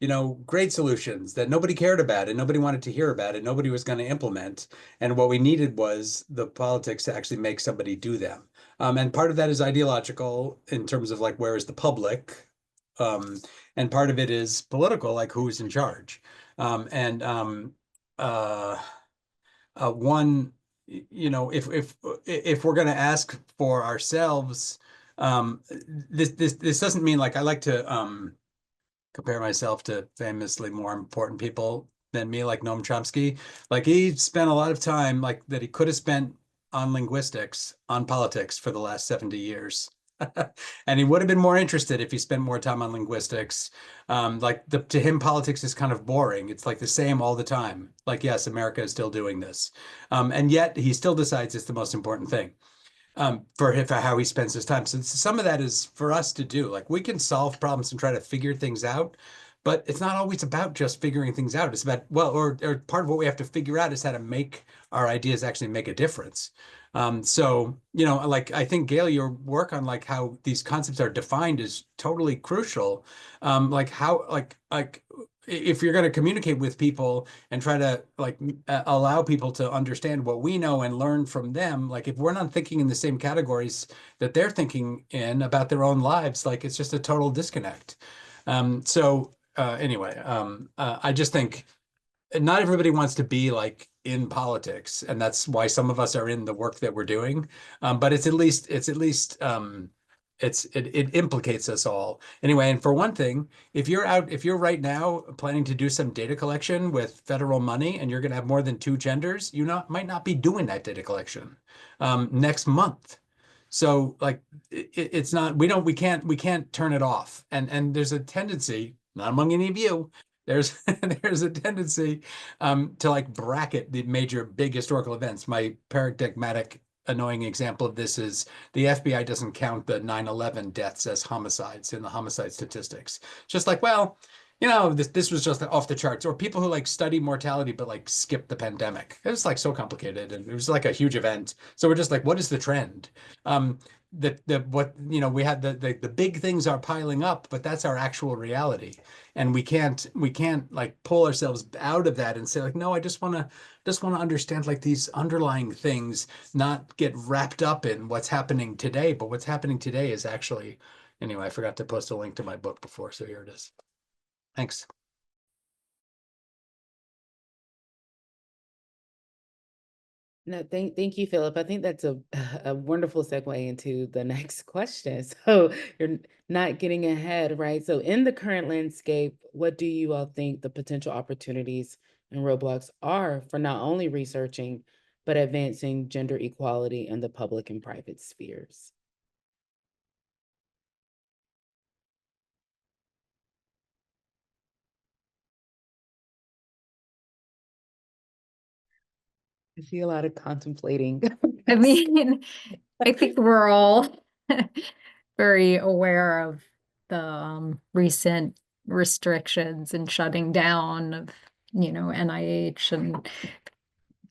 you know, great solutions that nobody cared about and nobody wanted to hear about and nobody was going to implement. And what we needed was the politics to actually make somebody do them. And part of that is ideological, in terms of like, where is the public? And part of it is political, like who's in charge. One, you know, if we're going to ask for ourselves, this doesn't mean, like, I like to compare myself to famously more important people than me, like Noam Chomsky. Like, he spent a lot of time, like, that he could have spent on linguistics, on politics for the last 70 years. And he would have been more interested if he spent more time on linguistics. To him, politics is kind of boring. It's like the same all the time. Like, yes, America is still doing this. And yet he still decides it's the most important thing. For how he spends his time. So some of that is for us to do. Like, we can solve problems and try to figure things out, but it's not always about just figuring things out. It's about, well, or part of what we have to figure out is how to make our ideas actually make a difference. So, you know, like, I think, Gail, your work on like how these concepts are defined is totally crucial. Like how, like if you're going to communicate with people and try to like allow people to understand what we know and learn from them, like, if we're not thinking in the same categories that they're thinking in about their own lives, like, it's just a total disconnect. Anyway, I just think not everybody wants to be like in politics, and that's why some of us are in the work that we're doing. But it implicates us all anyway. And for one thing, if you're right now planning to do some data collection with federal money, and you're going to have more than 2 genders, might not be doing that data collection next month. So like, we can't turn it off. And there's a tendency, not among any of you, there's there's a tendency to like bracket the major big historical events. My paradigmatic annoying example of this is the FBI doesn't count the 9/11 deaths as homicides in the homicide statistics. Just like, well, you know, this was just off the charts. Or people who like study mortality but like skip the pandemic. It's like so complicated, and it was like a huge event. So we're just like, what is the trend? What, you know, we had the big things are piling up, but that's our actual reality. And we can't like pull ourselves out of that and say like, no, I just want to understand like these underlying things, not get wrapped up in what's happening today. But what's happening today is actually, anyway, I forgot to post a link to my book before, so here it is. Thanks. No, thank you, Philip. I think that's a wonderful segue into the next question. So you're not getting ahead, right? So in the current landscape, what do you all think the potential opportunities and roadblocks are for not only researching, but advancing gender equality in the public and private spheres? I see a lot of contemplating. I mean, I think we're all very aware of the recent restrictions and shutting down of, you know, NIH and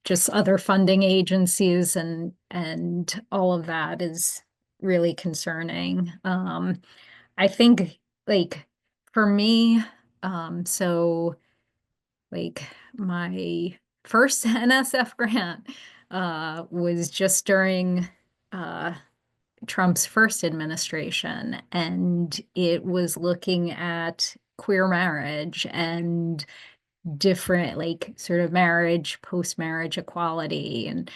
just other funding agencies, and all of that is really concerning. I think like for me, so like my first NSF grant was just during Trump's first administration, and it was looking at queer marriage and different like sort of marriage, post-marriage equality. And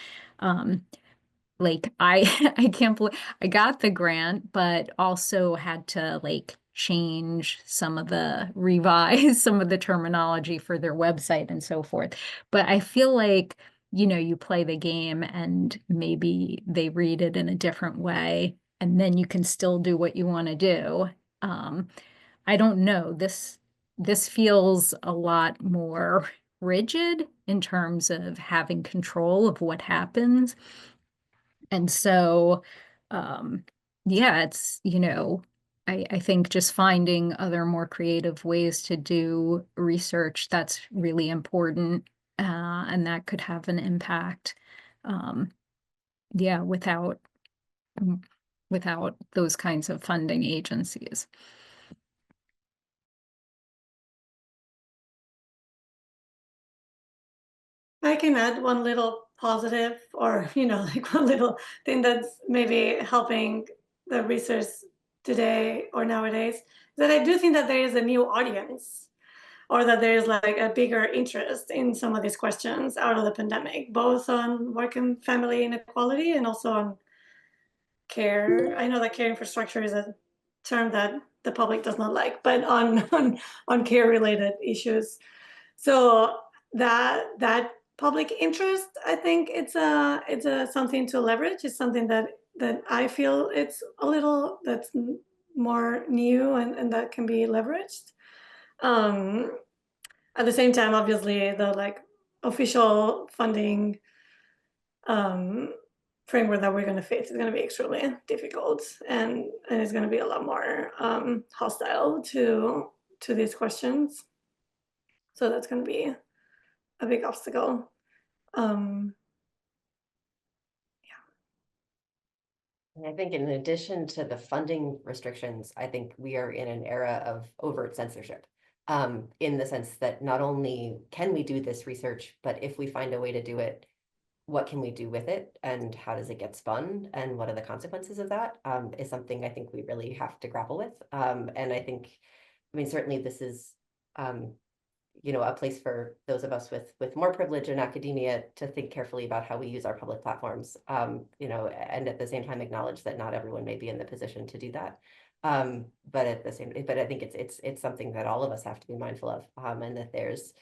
like I can't believe I got the grant, but also had to like change some of the revise some of the terminology for their website and so forth. But I feel like, you know, you play the game and maybe they read it in a different way, and then you can still do what you want to do. I don't know. This feels a lot more rigid in terms of having control of what happens. And so, yeah, it's, you know, I think just finding other more creative ways to do research, that's really important. And that could have an impact. Yeah, without those kinds of funding agencies. I can add one little positive, or like one little thing that's maybe helping the research today or nowadays, that I do think that there is a new audience, or that there is like a bigger interest in some of these questions out of the pandemic, both on work and family inequality and also on care. I know that care infrastructure is a term that the public does not like, but on care related issues. So that public interest, I think it's a something to leverage. It's something that I feel it's a little that's more new and that can be leveraged. At the same time, obviously, the like official funding framework that we're going to face is going to be extremely difficult, and it's going to be a lot more hostile to these questions. So that's going to be a big obstacle. I think in addition to the funding restrictions, I think we are in an era of overt censorship, in the sense that not only can we do this research, but if we find a way to do it, what can we do with it, and how does it get spun, and what are the consequences of that, is something I think we really have to grapple with. And I think, I mean, certainly this is, a place for those of us with more privilege in academia to think carefully about how we use our public platforms, and at the same time acknowledge that not everyone may be in the position to do that. But I think it's something that all of us have to be mindful of, and that there's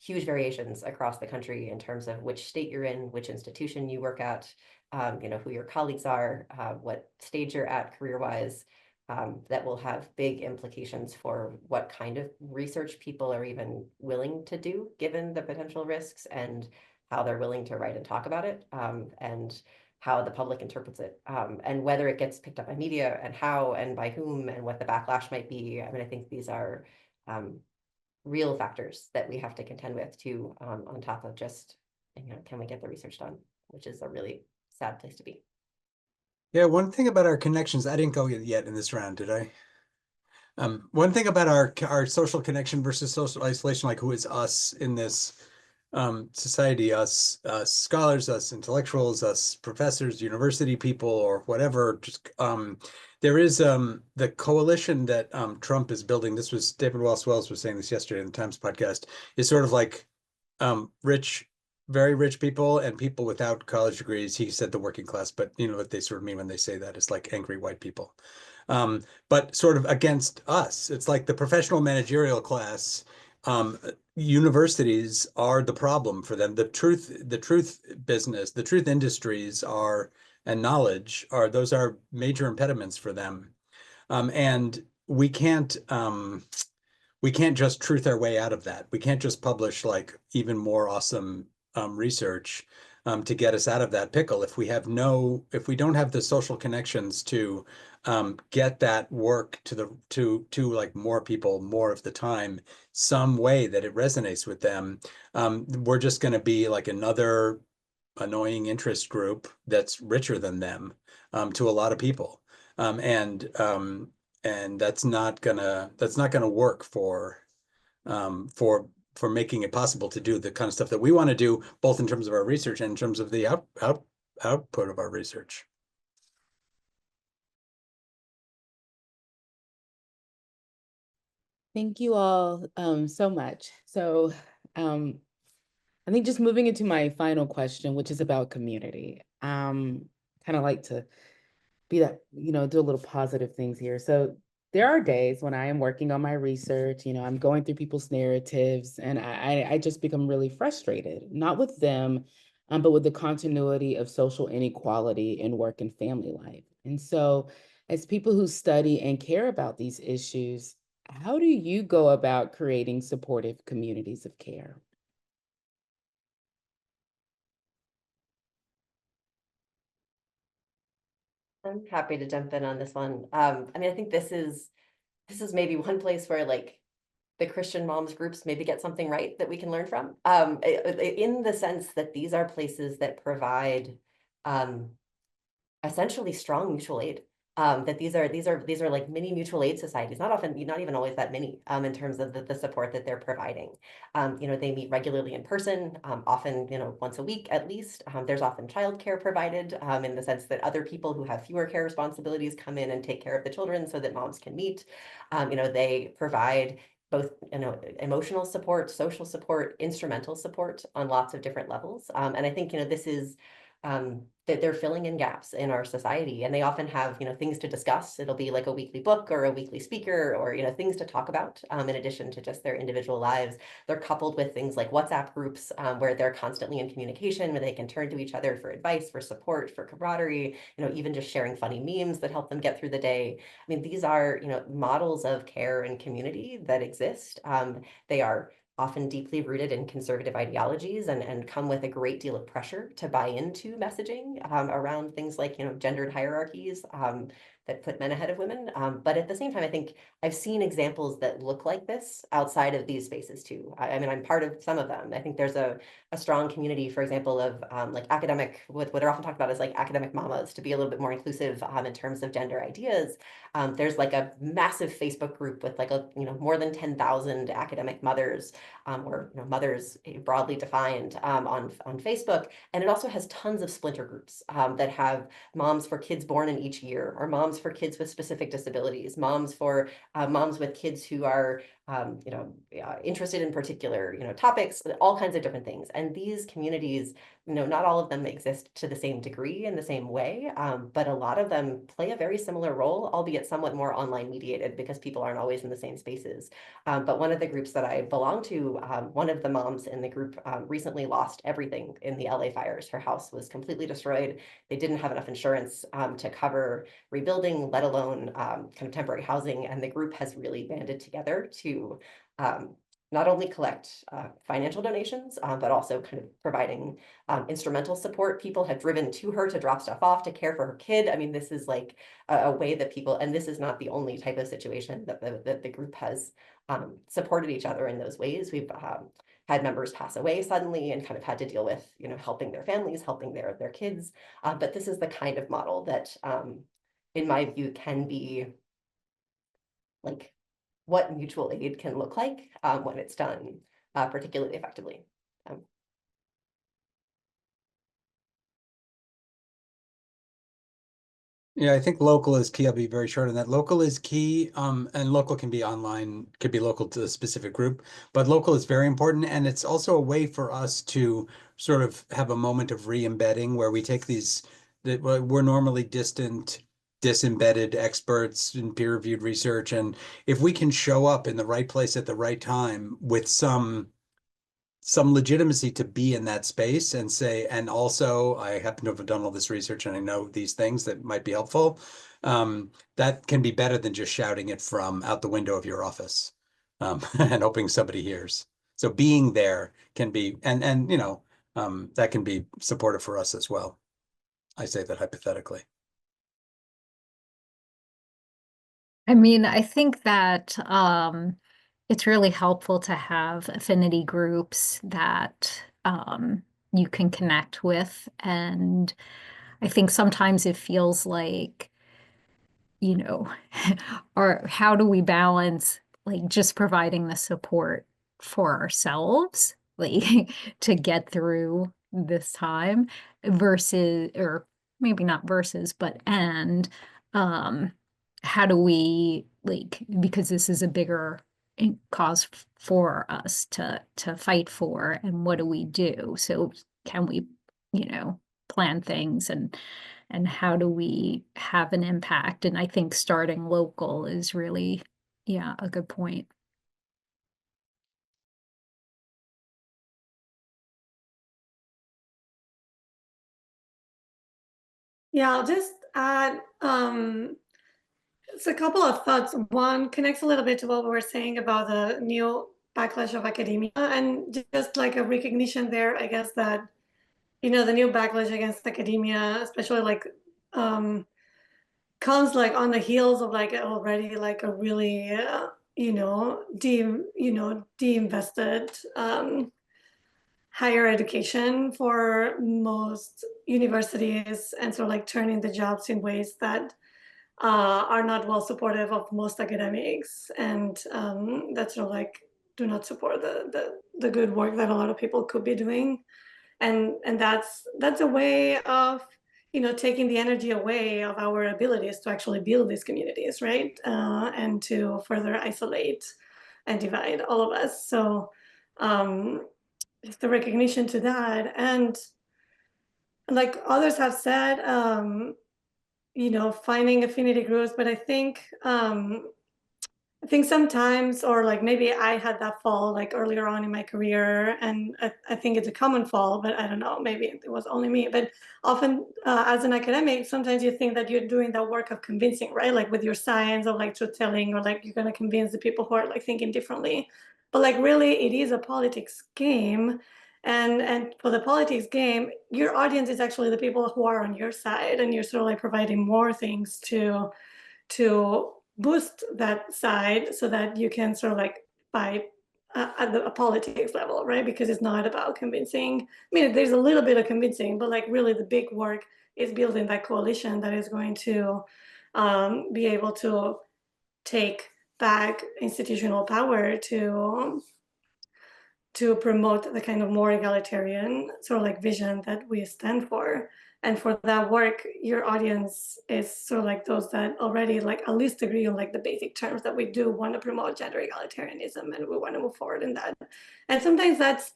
huge variations across the country in terms of which state you're in, which institution you work at, who your colleagues are, what stage you're at career-wise. that will have big implications for what kind of research people are even willing to do, given the potential risks, and how they're willing to write and talk about it, and how the public interprets it, and whether it gets picked up by media, and how and by whom, and what the backlash might be. I mean, I think these are real factors that we have to contend with too, on top of just, can we get the research done, which is a really sad place to be. Yeah, one thing about our connections, I didn't go yet in this round, did I? One thing about our social connection versus social isolation, like who is us in this society, us scholars, us intellectuals, us professors, university people, or whatever, just there is the coalition that Trump is building. This was David Wells was saying this yesterday in the Times podcast, is sort of like rich, very rich people and people without college degrees. He said the working class, but you know what they sort of mean when they say that is like angry white people. But sort of against us. It's like the professional managerial class. Universities are the problem for them. The truth business, the truth industries are, and knowledge are, those are major impediments for them. And we can't just truth our way out of that. We can't just publish like even more awesome research to get us out of that pickle if we don't have the social connections to get that work to like more people more of the time, some way that it resonates with them. We're just going to be like another annoying interest group that's richer than them to a lot of people, and that's not gonna work for making it possible to do the kind of stuff that we want to do, both in terms of our research and in terms of the output of our research. Thank you all so much. So I think just moving into my final question, which is about community. Kind of like to be that, do a little positive things here. So there are days when I am working on my research, I'm going through people's narratives, and I just become really frustrated, not with them, but with the continuity of social inequality in work and family life. And so as people who study and care about these issues, how do you go about creating supportive communities of care? I'm happy to jump in on this one. I mean, I think this is maybe one place where like the Christian moms groups maybe get something right that we can learn from, in the sense that these are places that provide essentially strong mutual aid. That these are like mini mutual aid societies, not even always that many, in terms of the support that they're providing. They meet regularly in person, often, once a week at least. There's often childcare provided, in the sense that other people who have fewer care responsibilities come in and take care of the children so that moms can meet. They provide both, emotional support, social support, instrumental support on lots of different levels. And I think, this is that they're filling in gaps in our society, and they often have things to discuss. It'll be like a weekly book or a weekly speaker, or things to talk about, in addition to just their individual lives. They're coupled with things like WhatsApp groups, where they're constantly in communication, where they can turn to each other for advice, for support, for camaraderie, even just sharing funny memes that help them get through the day. I mean, these are models of care and community that exist. They are often deeply rooted in conservative ideologies, and come with a great deal of pressure to buy into messaging around things like gendered hierarchies that put men ahead of women. But at the same time, I think I've seen examples that look like this outside of these spaces too. I mean, I'm part of some of them. I think there's a strong community, for example, of like academic, what are often talked about as like academic mamas, to be a little bit more inclusive in terms of gender ideas. There's like a massive Facebook group with like more than 10,000 academic mothers, or mothers broadly defined, on Facebook. And it also has tons of splinter groups that have moms for kids born in each year, or moms for kids with specific disabilities, moms for moms with kids who are interested in particular, topics, all kinds of different things. And these communities, not all of them exist to the same degree in the same way, but a lot of them play a very similar role, albeit somewhat more online mediated because people aren't always in the same spaces. But one of the groups that I belong to, one of the moms in the group recently lost everything in the LA fires. Her house was completely destroyed. They didn't have enough insurance to cover rebuilding, let alone kind of temporary housing. And the group has really banded together to not only collect financial donations, but also kind of providing instrumental support. People have driven to her to drop stuff off, to care for her kid. I mean, this is like a way that people, and this is not the only type of situation that the group has supported each other in those ways. We've had members pass away suddenly and kind of had to deal with, helping their families, helping their kids. But this is the kind of model that, in my view, can be like what mutual aid can look like when it's done particularly effectively. Yeah, I think local is key. I'll be very short on that. Local is key, and local can be online, could be local to a specific group, but local is very important. And it's also a way for us to sort of have a moment of re-embedding where we take these, that we're normally disembedded experts in peer-reviewed research. And if we can show up in the right place at the right time with some legitimacy to be in that space and say, and also I happen to have done all this research and I know these things that might be helpful. That can be better than just shouting it from out the window of your office and hoping somebody hears. So being there can be, and that can be supportive for us as well. I say that hypothetically. I mean, I think that it's really helpful to have affinity groups that you can connect with. And I think sometimes it feels like, or how do we balance like just providing the support for ourselves, like to get through this time versus, or maybe not versus, but how do we because this is a bigger cause for us to fight for, and what do we do? So can we, plan things and how do we have an impact? And I think starting local is really, a good point. Yeah, I'll just add it's a couple of thoughts. One connects a little bit to what we were saying about the new backlash of academia, and just like a recognition there, I guess, that the new backlash against academia, especially like comes like on the heels of like already like a really de-invested higher education for most universities, and sort of like turning the jobs in ways that are not well supportive of most academics, and that sort of like do not support the good work that a lot of people could be doing, and that's a way of taking the energy away of our abilities to actually build these communities, right? And to further isolate and divide all of us. So just the recognition to that, and like others have said, finding affinity groups, but I think sometimes, or like maybe I had that fall like earlier on in my career, and I think it's a common fall, but I don't know, maybe it was only me. But often as an academic, sometimes you think that you're doing that work of convincing, right? Like with your science of like truth telling, or like you're going to convince the people who are like thinking differently. But like really, it is a politics game. And for the politics game, your audience is actually the people who are on your side, and you're sort of like providing more things to boost that side so that you can sort of like fight at the politics level, right? Because it's not about convincing. I mean, there's a little bit of convincing, but like really the big work is building that coalition that is going to be able to take back institutional power to promote the kind of more egalitarian sort of like vision that we stand for. And for that work, your audience is sort of like those that already like at least agree on like the basic terms that we do want to promote gender egalitarianism and we want to move forward in that. And sometimes that's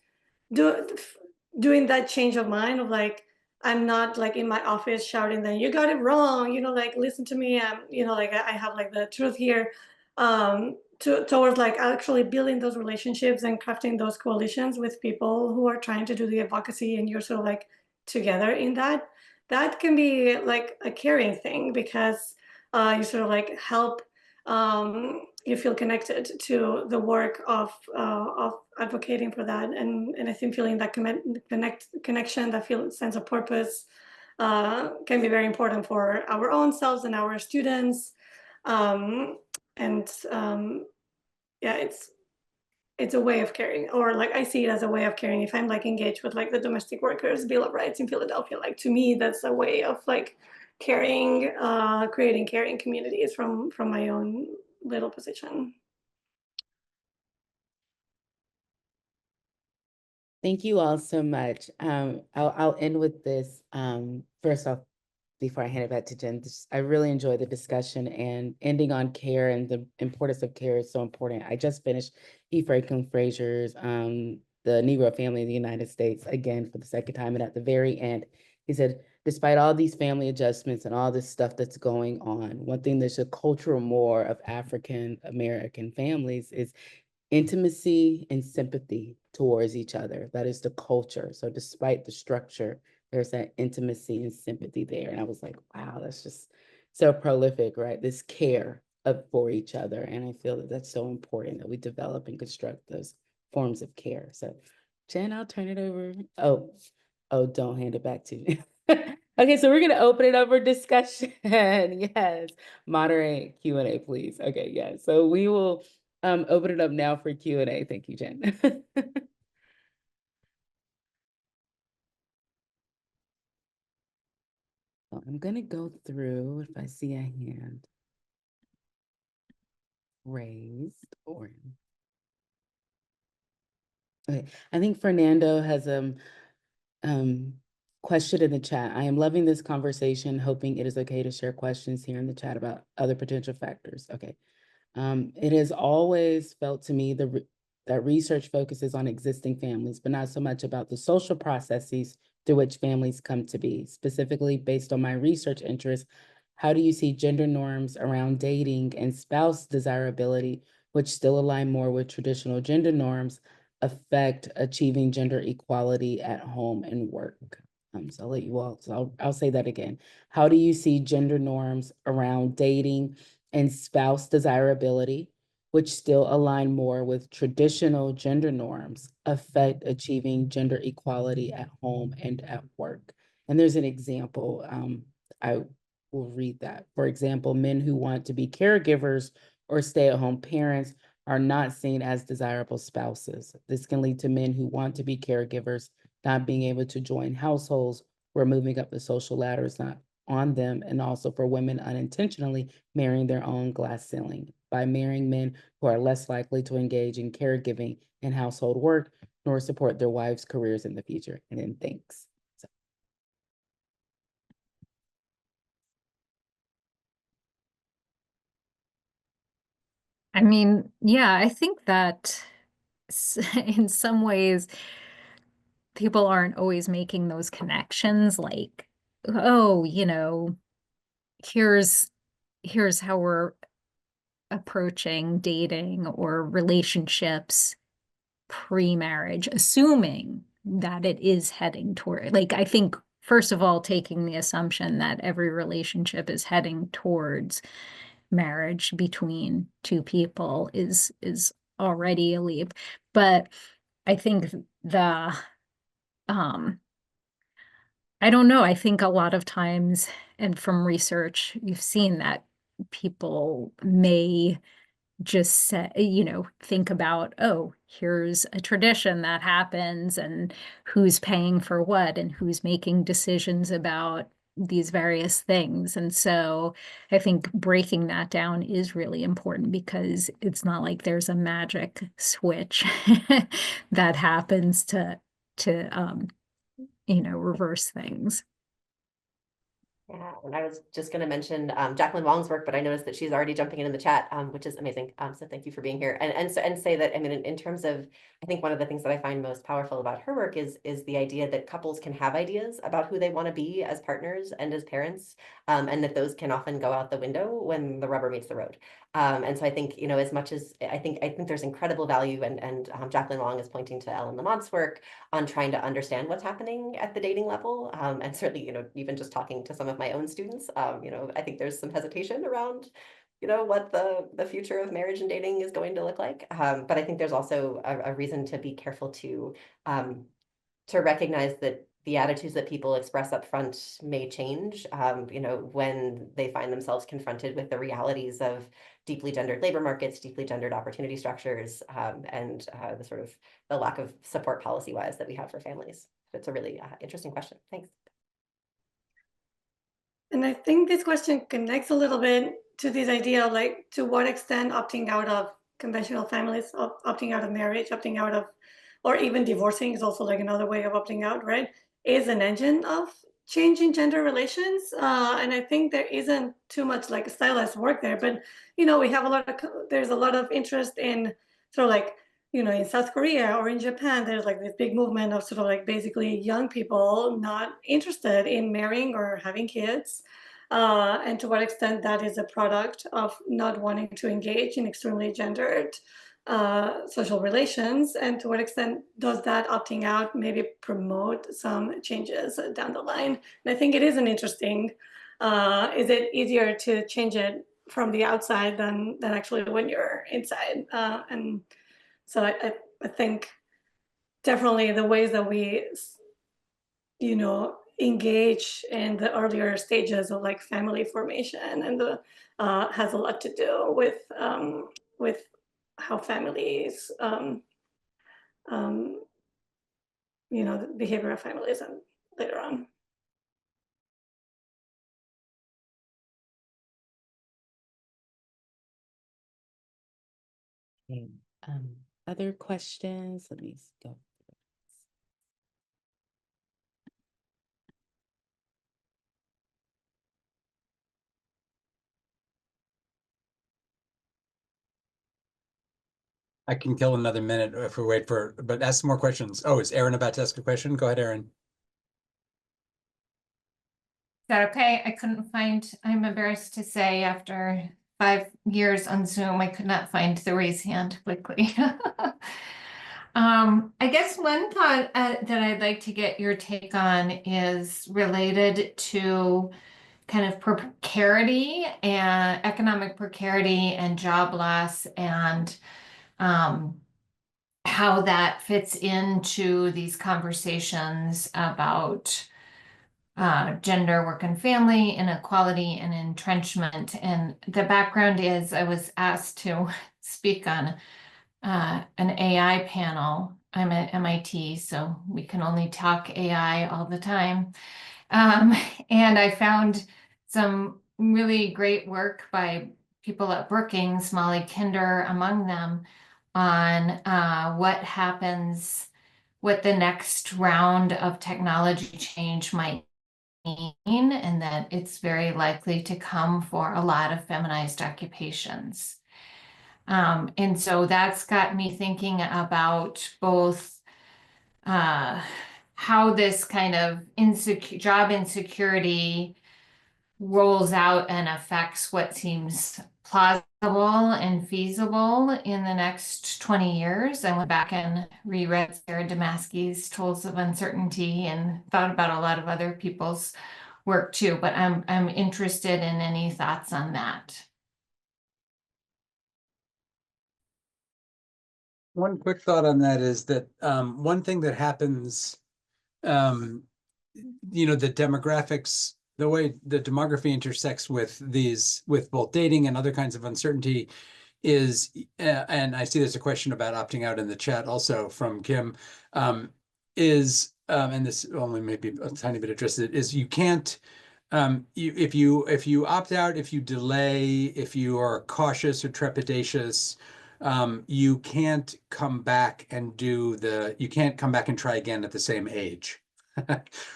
doing that change of mind of like, I'm not like in my office shouting that you got it wrong, like listen to me, like I have like the truth here, towards like actually building those relationships and crafting those coalitions with people who are trying to do the advocacy, and you're sort of like together in that. That can be like a caring thing because you sort of like help, you feel connected to the work of advocating for that, and I think feeling that connection, that sense of purpose, can be very important for our own selves and our students, and yeah, it's a way of caring, or like I see it as a way of caring. If I'm like engaged with like the domestic workers Bill of Rights in Philadelphia, like to me that's a way of like caring, creating caring communities from my own little position. Thank you all so much. I'll end with this. First off, before I hand it back to Jen, I really enjoyed the discussion, and ending on care and the importance of care is so important. I just finished E. Franklin Frazier's The Negro Family in the United States again for the second time, and at the very end, he said, despite all these family adjustments and all this stuff that's going on, one thing that's a cultural more of African American families is intimacy and sympathy towards each other. That is the culture. So despite the structure, there's that intimacy and sympathy there. And I was like, wow, that's just so prolific, right? This care for each other. And I feel that that's so important that we develop and construct those forms of care. So Jen, I'll turn it over. Oh, don't hand it back to me. Okay, so we're going to open it up for discussion. Yes, moderate Q&A, please. Okay, yeah. So we will open it up now for Q&A. Thank you, Jen. Well, I'm going to go through if I see a hand raised or. Okay, I think Fernando has question in the chat. I am loving this conversation, hoping it is okay to share questions here in the chat about other potential factors. Okay. It has always felt to me that research focuses on existing families, but not so much about the social processes through which families come to be. Specifically, based on my research interests, how do you see gender norms around dating and spouse desirability, which still align more with traditional gender norms, affect achieving gender equality at home and work? So I'll let you all, so I'll say that again. How do you see gender norms around dating and spouse desirability, which still align more with traditional gender norms, affect achieving gender equality at home and at work? And there's an example, I will read that. For example, men who want to be caregivers or stay-at-home parents are not seen as desirable spouses. This can lead to men who want to be caregivers not being able to join households where moving up the social ladder is not on them, and also for women unintentionally marrying their own glass ceiling by marrying men who are less likely to engage in caregiving and household work, nor support their wives' careers in the future. And then thanks. So. I mean, yeah, I think that in some ways, people aren't always making those connections like, oh, here's how we're approaching dating or relationships pre-marriage, assuming that it is heading toward, like, I think, first of all, taking the assumption that every relationship is heading towards marriage between two people is already a leap. But I think I don't know, I think a lot of times, and from research, you've seen that people may just say, think about, oh, here's a tradition that happens and who's paying for what and who's making decisions about these various things. And so I think breaking that down is really important because it's not like there's a magic switch that happens to reverse things. Yeah, and I was just going to mention Jacqueline Wong's work, but I noticed that she's already jumping in the chat, which is amazing. So thank you for being here. And say that, I mean, in terms of, I think one of the things that I find most powerful about her work is the idea that couples can have ideas about who they want to be as partners and as parents, and that those can often go out the window when the rubber meets the road. And so I think, you know, as much as I think there's incredible value, and Jacqueline Wong is pointing to Ellen Lamont's work on trying to understand what's happening at the dating level. And certainly, you know, even just talking to some of my own students, you know, I think there's some hesitation around, you know, what the future of marriage and dating is going to look like. But I think there's also a reason to be careful to recognize that the attitudes that people express up front may change, you know, when they find themselves confronted with the realities of deeply gendered labor markets, deeply gendered opportunity structures, and the sort of the lack of support policy-wise that we have for families. It's a really interesting question. Thanks. And I think this question connects a little bit to this idea of like, to what extent opting out of conventional families, opting out of marriage, opting out of, or even divorcing is also like another way of opting out, right? Is an engine of change in gender relations. And I think there isn't too much like stylized work there, but, you know, we have there's a lot of interest in sort of like, you know, in South Korea or in Japan, there's like this big movement of sort of like basically young people not interested in marrying or having kids. And to what extent that is a product of not wanting to engage in extremely gendered social relations, and to what extent does that opting out maybe promote some changes down the line. And I think it is an interesting, is it easier to change it from the outside than actually when you're inside? And so I think definitely the ways that we, you know, engage in the earlier stages of like family formation and the has a lot to do with how families, you know, the behavior of families and later on. Okay. Other questions? Let me go. I can kill another minute if we wait for, but ask some more questions. Oh, is Erin about to ask a question? Go ahead, Erin. Is that okay? I couldn't find, I'm embarrassed to say, after 5 years on Zoom, I could not find the raise hand quickly. I guess one thought that I'd like to get your take on is related to kind of precarity and economic precarity and job loss, and how that fits into these conversations about gender, work and family, inequality, and entrenchment. And the background is I was asked to speak on an AI panel. I'm at MIT, so we can only talk AI all the time. And I found some really great work by people at Brookings, Molly Kinder among them, on what happens, what the next round of technology change might mean, and that it's very likely to come for a lot of feminized occupations. And so that's got me thinking about both how this kind of job insecurity rolls out and affects what seems plausible and feasible in the next 20 years. I went back and reread Sarah Damasky's Tools of Uncertainty and thought about a lot of other people's work too, but I'm interested in any thoughts on that. One quick thought on that is that one thing that happens, you know, the demographics, the way the demography intersects with both dating and other kinds of uncertainty is, and I see there's a question about opting out in the chat also from Kim, and this only maybe a tiny bit addressed it, is you can't, if you opt out, if you delay, if you are cautious or trepidatious, you can't come back and you can't come back and try again at the same age.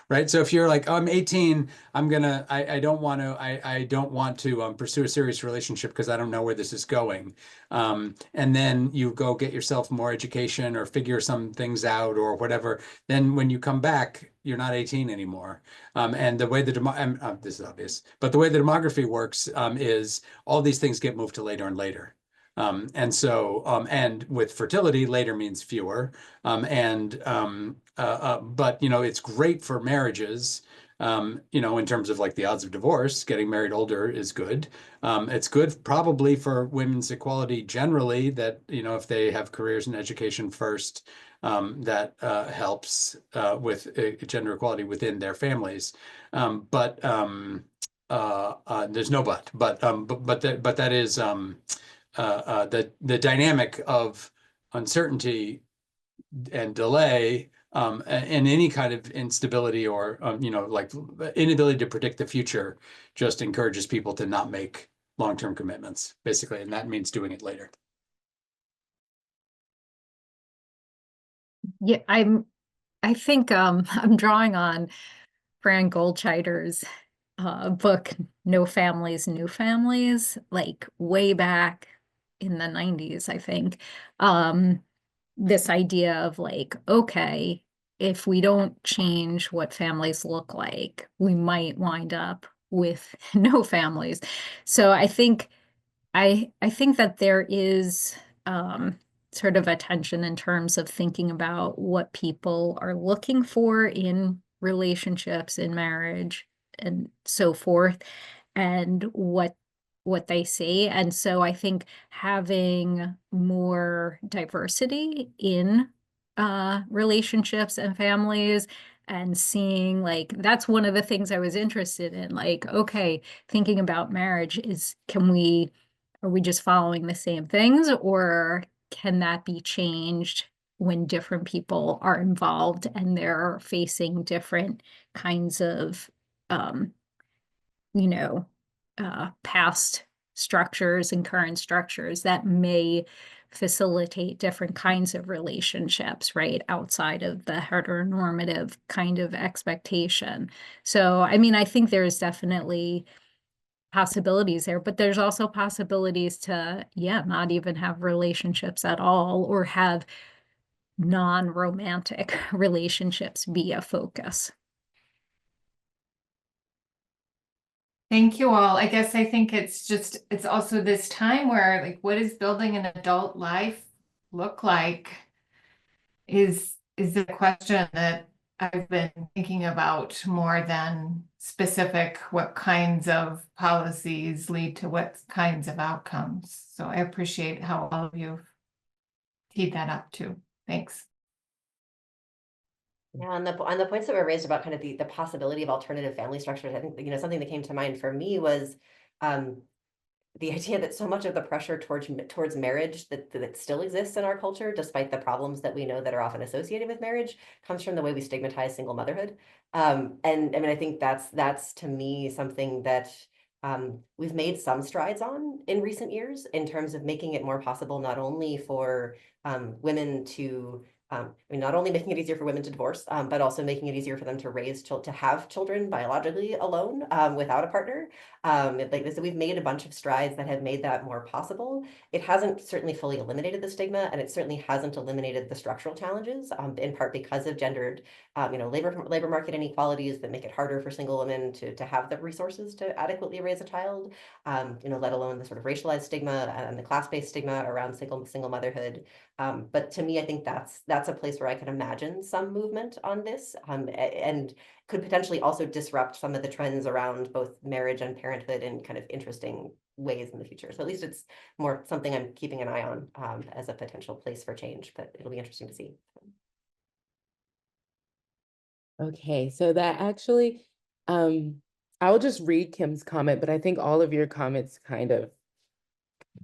Right? So if you're like, oh, I'm 18, I don't want to pursue a serious relationship because I don't know where this is going. And then you go get yourself more education or figure some things out or whatever. Then when you come back, you're not 18 anymore. And the way this is obvious, but the way the demography works is all these things get moved to later and later. And with fertility, later means fewer. But it's great for marriages. In terms of like the odds of divorce, getting married older is good. It's good probably for women's equality generally that, if they have careers and education first, that helps with gender equality within their families. But there's no but that is the dynamic of uncertainty and delay and any kind of instability or like inability to predict the future just encourages people to not make long-term commitments, basically, and that means doing it later. Yeah, I think I'm drawing on Fran Goldscheider's book, No Families, New Families, like way back in the 90s, I think. This idea of like, okay, if we don't change what families look like, we might wind up with no families. So I think that there is sort of a tension in terms of thinking about what people are looking for in relationships, in marriage, and so forth, and what they see. And so I think having more diversity in relationships and families and seeing like that's one of the things I was interested in. Like, okay, thinking about marriage are we just following the same things, or can that be changed when different people are involved and they're facing different kinds of, past structures and current structures that may facilitate different kinds of relationships, right, outside of the heteronormative kind of expectation. So, I mean, I think there's definitely possibilities there, but there's also possibilities to, not even have relationships at all or have non-romantic relationships be a focus. Thank you all. I guess I think it's also this time where like, what does building an adult life look like is the question that I've been thinking about more than specific what kinds of policies lead to what kinds of outcomes. So I appreciate how all of you teed that up too. Thanks. Yeah, on the points that were raised about kind of the possibility of alternative family structures, I think something that came to mind for me was the idea that so much of the pressure towards marriage that still exists in our culture, despite the problems that we know that are often associated with marriage, comes from the way we stigmatize single motherhood. And I mean, I think that's to me something that we've made some strides on in recent years in terms of making it more possible, not only for women to not only making it easier for women to divorce, but also making it easier for them to have children biologically alone without a partner. Like this, we've made a bunch of strides that have made that more possible. It hasn't certainly fully eliminated the stigma, and it certainly hasn't eliminated the structural challenges, in part because of gendered, labor market inequalities that make it harder for single women to have the resources to adequately raise a child. Let alone the sort of racialized stigma and the class-based stigma around single motherhood. But to me, I think that's a place where I can imagine some movement on this, and could potentially also disrupt some of the trends around both marriage and parenthood in kind of interesting ways in the future. So at least it's more something I'm keeping an eye on as a potential place for change, but it'll be interesting to see. Okay, so that actually, I'll just read Kim's comment, but I think all of your comments kind of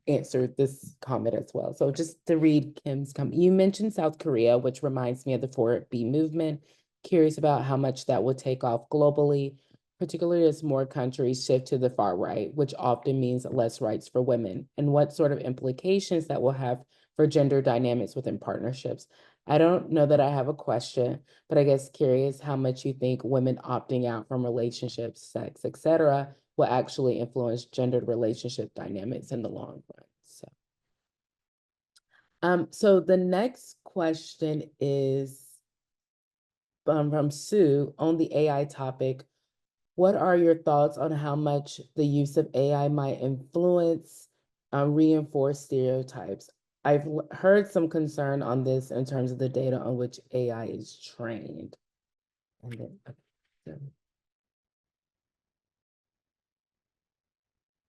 answered this comment as well. So just to read Kim's comment, you mentioned South Korea, which reminds me of the 4B movement. Curious about how much that will take off globally, particularly as more countries shift to the far right, which often means less rights for women, and what sort of implications that will have for gender dynamics within partnerships. I don't know that I have a question, but I guess curious how much you think women opting out from relationships, sex, etc., will actually influence gendered relationship dynamics in the long run. So the next question is from Sue on the AI topic. What are your thoughts on how much the use of AI might influence, reinforce stereotypes? I've heard some concern on this in terms of the data on which AI is trained. And then, so.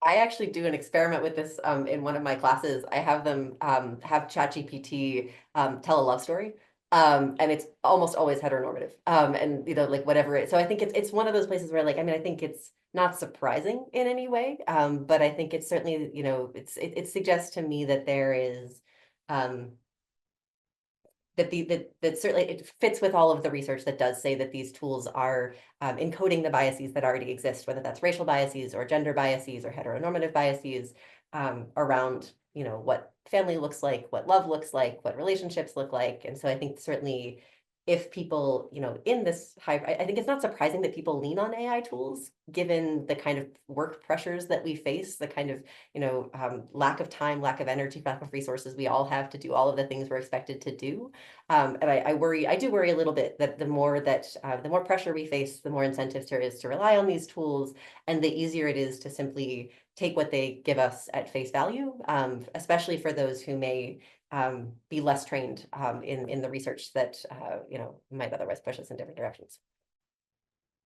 I actually do an experiment with this in one of my classes. I have them have ChatGPT tell a love story. And it's almost always heteronormative. And like whatever it, so I think it's one of those places where, like, I mean, I think it's not surprising in any way. But I think it's certainly, it suggests to me that there is that certainly it fits with all of the research that does say that these tools are encoding the biases that already exist, whether that's racial biases or gender biases or heteronormative biases around, what family looks like, what love looks like, what relationships look like. And so I think certainly if people, in this I think it's not surprising that people lean on AI tools, given the kind of work pressures that we face, the kind of, lack of time, lack of energy, lack of resources we all have to do all of the things we're expected to do. And I do worry a little bit that the more pressure we face, the more incentives there is to rely on these tools, and the easier it is to simply take what they give us at face value, especially for those who may be less trained in the research that might otherwise push us in different directions.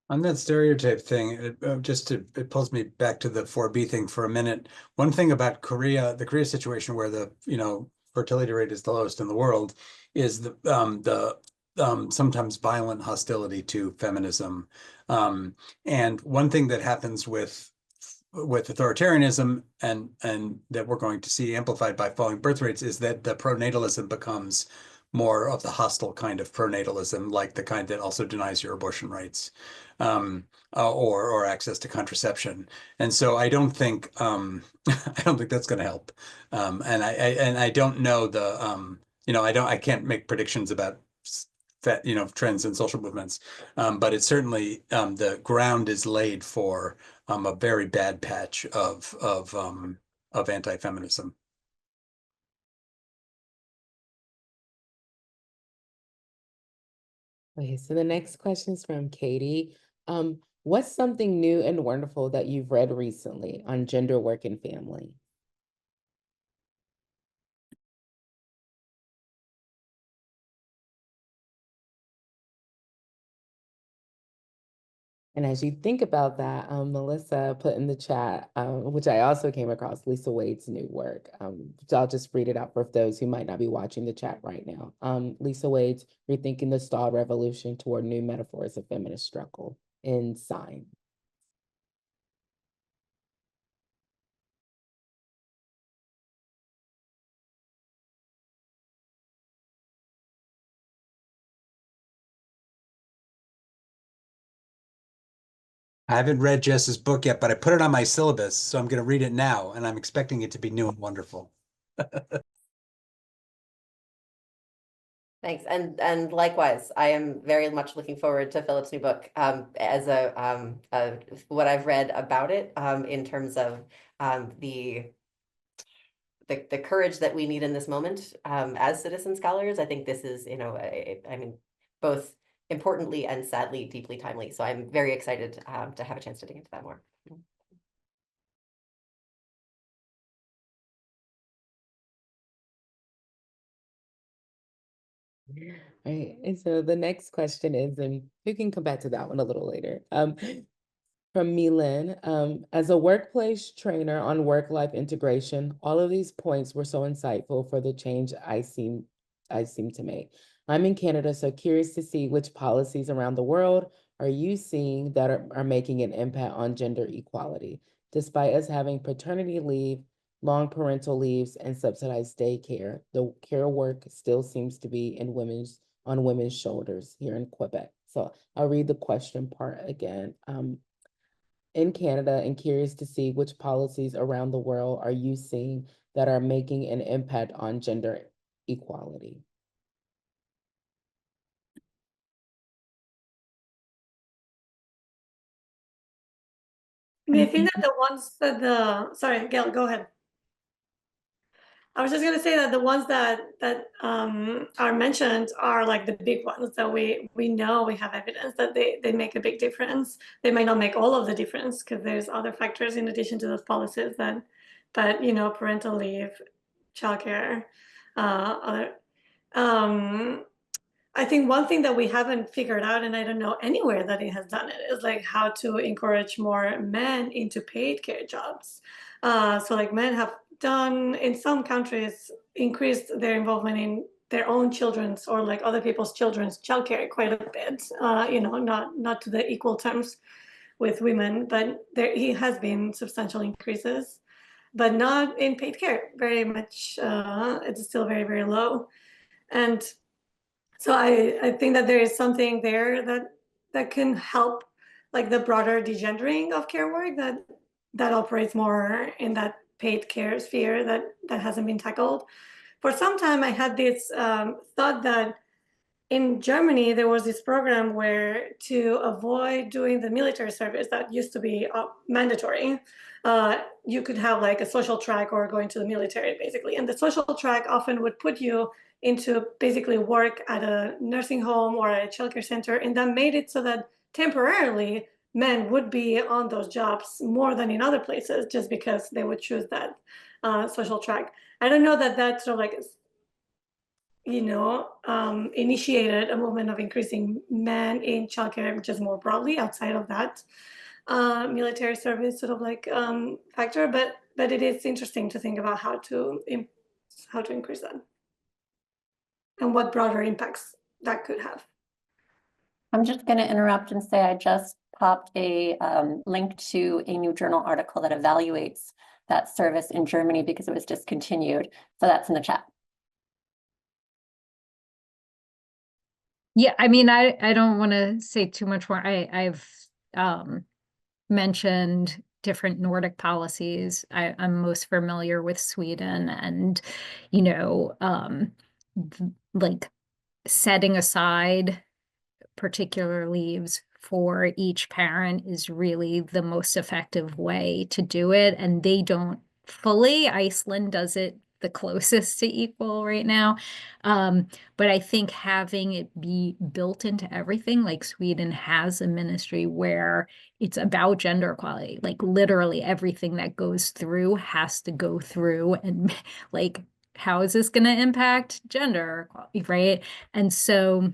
On that stereotype thing, it pulls me back to the 4B thing for a minute. One thing about Korea, the Korea situation where the fertility rate is the lowest in the world, is the sometimes violent hostility to feminism. And one thing that happens with authoritarianism and that we're going to see amplified by falling birth rates is that the pronatalism becomes more of the hostile kind of pronatalism, like the kind that also denies your abortion rights, or access to contraception. And so I don't think I don't think that's going to help. And I don't know I can't make predictions about trends in social movements, but it's certainly the ground is laid for a very bad patch of anti-feminism. Okay, so the next question is from Katie. What's something new and wonderful that you've read recently on gender, work, and family? And as you think about that, Melissa put in the chat, which I also came across, Lisa Wade's new work. So I'll just read it out for those who might not be watching the chat right now. Lisa Wade's Rethinking the Stalled Revolution Toward New Metaphors of Feminist Struggle in Sign. I haven't read Jess's book yet, but I put it on my syllabus, so I'm going to read it now, and I'm expecting it to be new and wonderful. Thanks, and likewise, I am very much looking forward to Philip's new book. As what I've read about it, in terms of the courage that we need in this moment as citizen scholars, I think this is, I mean, both importantly and sadly deeply timely. So I'm very excited to have a chance to dig into that more. Right. And so the next question is, and we can come back to that one a little later. From Milan, as a workplace trainer on work-life integration, all of these points were so insightful for the change I seem to make. I'm in Canada, so curious to see which policies around the world are you seeing that are making an impact on gender equality, despite us having paternity leave, long parental leaves, and subsidized daycare. The care work still seems to be on women's shoulders here in Quebec. So I'll read the question part again. In Canada, and curious to see which policies around the world are you seeing that are making an impact on gender equality? I think that the ones that sorry, Gail, go ahead. I was just gonna say that the ones that are mentioned are like the big ones that we know, we have evidence that they make a big difference. They might not make all of the difference because there's other factors in addition to those policies but you know, parental leave, childcare, other. I think one thing that we haven't figured out, and I don't know anywhere that it has done it, is like how to encourage more men into paid care jobs. So like men have done in some countries increased their involvement in their own children's or like other people's children's childcare quite a bit. You know, not to the equal terms with women, but there he has been substantial increases, but not in paid care. Very much, it's still very, very low. And so I think that there is something there that can help like the broader degendering of care work that operates more in that paid care sphere that hasn't been tackled. For some time, I had this thought that in Germany, there was this program where to avoid doing the military service that used to be mandatory, you could have like a social track or going to the military basically. And the social track often would put you into basically work at a nursing home or a childcare center. And that made it so that temporarily men would be on those jobs more than in other places just because they would choose that social track. I don't know that that's sort of like, you know, initiated a movement of increasing men in childcare just more broadly outside of that military service sort of like factor, but it is interesting to think about how to increase that and what broader impacts that could have. I'm just going to interrupt and say I just popped a link to a new journal article that evaluates that service in Germany because it was discontinued. So that's in the chat. Yeah, I mean, I don't want to say too much more. I've mentioned different Nordic policies. I'm most familiar with Sweden and, you know, like setting aside particular leaves for each parent is really the most effective way to do it. And they don't fully, Iceland does it the closest to equal right now. But I think having it be built into everything, like Sweden has a ministry where it's about gender equality, like literally everything that goes through has to go through and like, how is this going to impact gender equality, right? And so,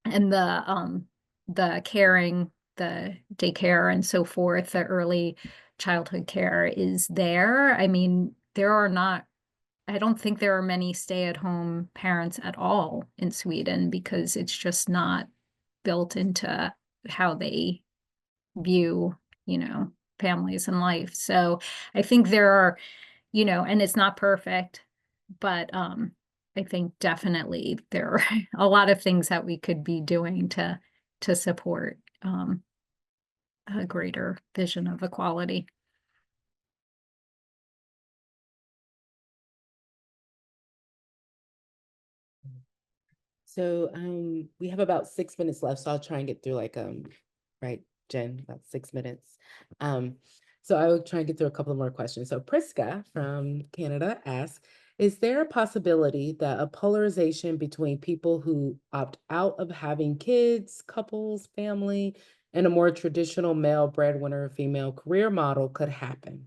and the caring, the daycare and so forth, the early childhood care is there. I mean, I don't think there are many stay-at-home parents at all in Sweden because it's just not built into how they view, you know, families and life. So I think there are, you know, and it's not perfect, but I think definitely there are a lot of things that we could be doing to support a greater vision of equality. So we have about 6 minutes left, so I'll try and get through like right, Jen, about 6 minutes. So I will try and get through a couple of more questions. So Priska from Canada asks, is there a possibility that a polarization between people who opt out of having kids, couples, family, and a more traditional male breadwinner female career model could happen?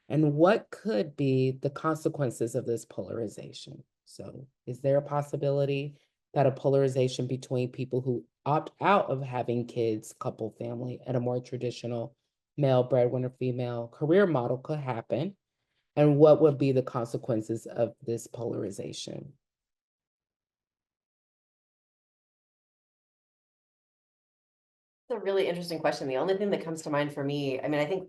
And what could be the consequences of this polarization? So is there a possibility that a polarization between people who opt out of having kids, couple, family, and a more traditional male breadwinner female career model could happen? And what would be the consequences of this polarization? It's a really interesting question. The only thing that comes to mind for me, I mean, I think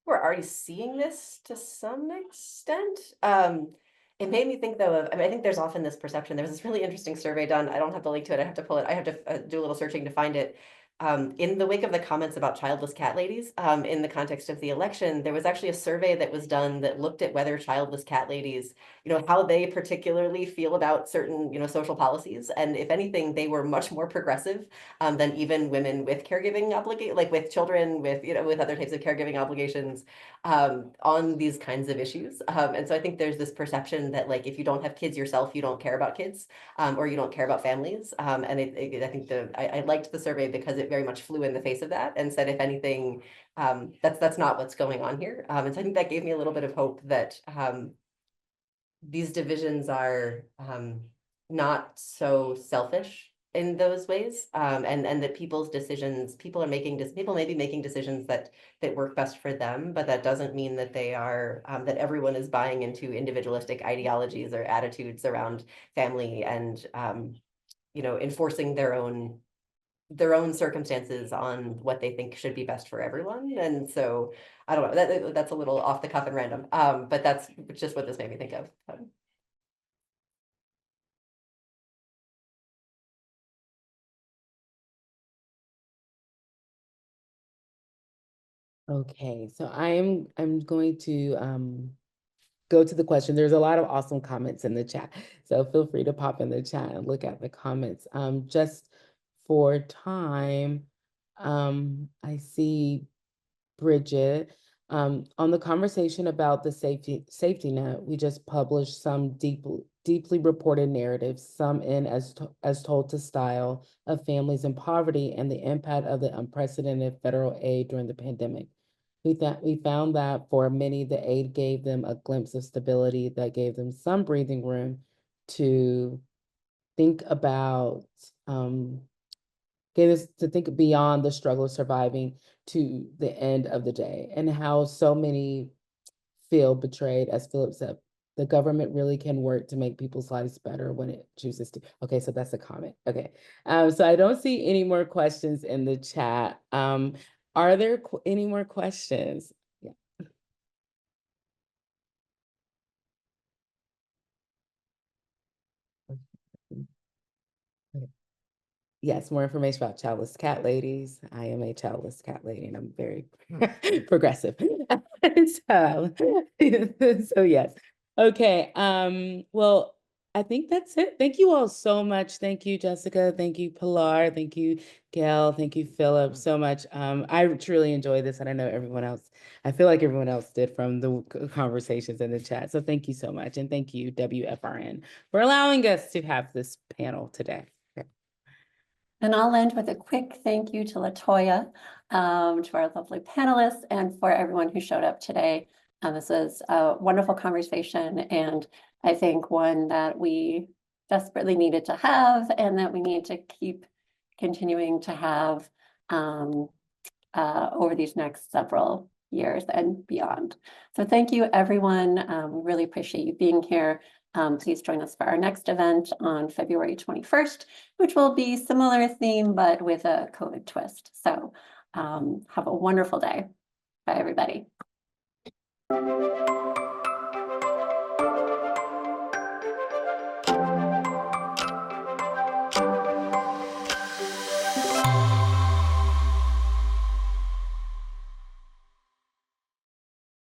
we're already seeing this to some extent. It made me think though of, I mean, I think there's often this perception. There was this really interesting survey done. I don't have the link to it. I have to pull it. I have to do a little searching to find it. in the wake of the comments about childless cat ladies, in the context of the election, there was actually a survey that was done that looked at whether childless cat ladies, how they particularly feel about certain, social policies. And if anything, they were much more progressive than even women with caregiving obligation, like with children, with, with other types of caregiving obligations on these kinds of issues. And so I think there's this perception that like, if you don't have kids yourself, you don't care about kids or you don't care about families. And I think I liked the survey because it very much flew in the face of that and said, if anything, that's not what's going on here. And so I think that gave me a little bit of hope that these divisions are not so selfish in those ways, and that people's decisions, people may be making decisions that work best for them, but that doesn't mean that they are that everyone is buying into individualistic ideologies or attitudes around family and enforcing their own circumstances on what they think should be best for everyone. And so I don't know, that's a little off the cuff and random, but that's just what this made me think of. Okay, so I'm going to go to the question. There's a lot of awesome comments in the chat, so feel free to pop in the chat and look at the comments. Just for time, I see Bridget on the conversation about the safety net. We just published some deeply reported narratives, some in as told to style, of families in poverty and the impact of the unprecedented federal aid during the pandemic. We found that for many, the aid gave them a glimpse of stability that gave them some breathing room to think about, gave us to think beyond the struggle of surviving to the end of the day, and how so many feel betrayed. As Philip said, the government really can work to make people's lives better when it chooses to. Okay, so that's a comment. Okay, so I don't see any more questions in the chat. Are there any more questions? Yeah. Yes, more information about childless cat ladies. I am a childless cat lady and I'm very progressive. So yes. Okay. Well, I think that's it. Thank you all so much. Thank you, Jessica. Thank you, Pilar. Thank you, Gail. Thank you, Philip, so much. I truly enjoyed this, and I know everyone else, I feel like everyone else did from the conversations in the chat. So thank you so much. And thank you, WFRN, for allowing us to have this panel today. And I'll end with a quick thank you to LaToya, to our lovely panelists, and for everyone who showed up today. This was a wonderful conversation, and I think one that we desperately needed to have, and that we need to keep continuing to have over these next several years and beyond. So thank you, everyone. We really appreciate you being here. Please join us for our next event on February 21st, which will be similar theme, but with a COVID twist. So have a wonderful day. Bye, everybody.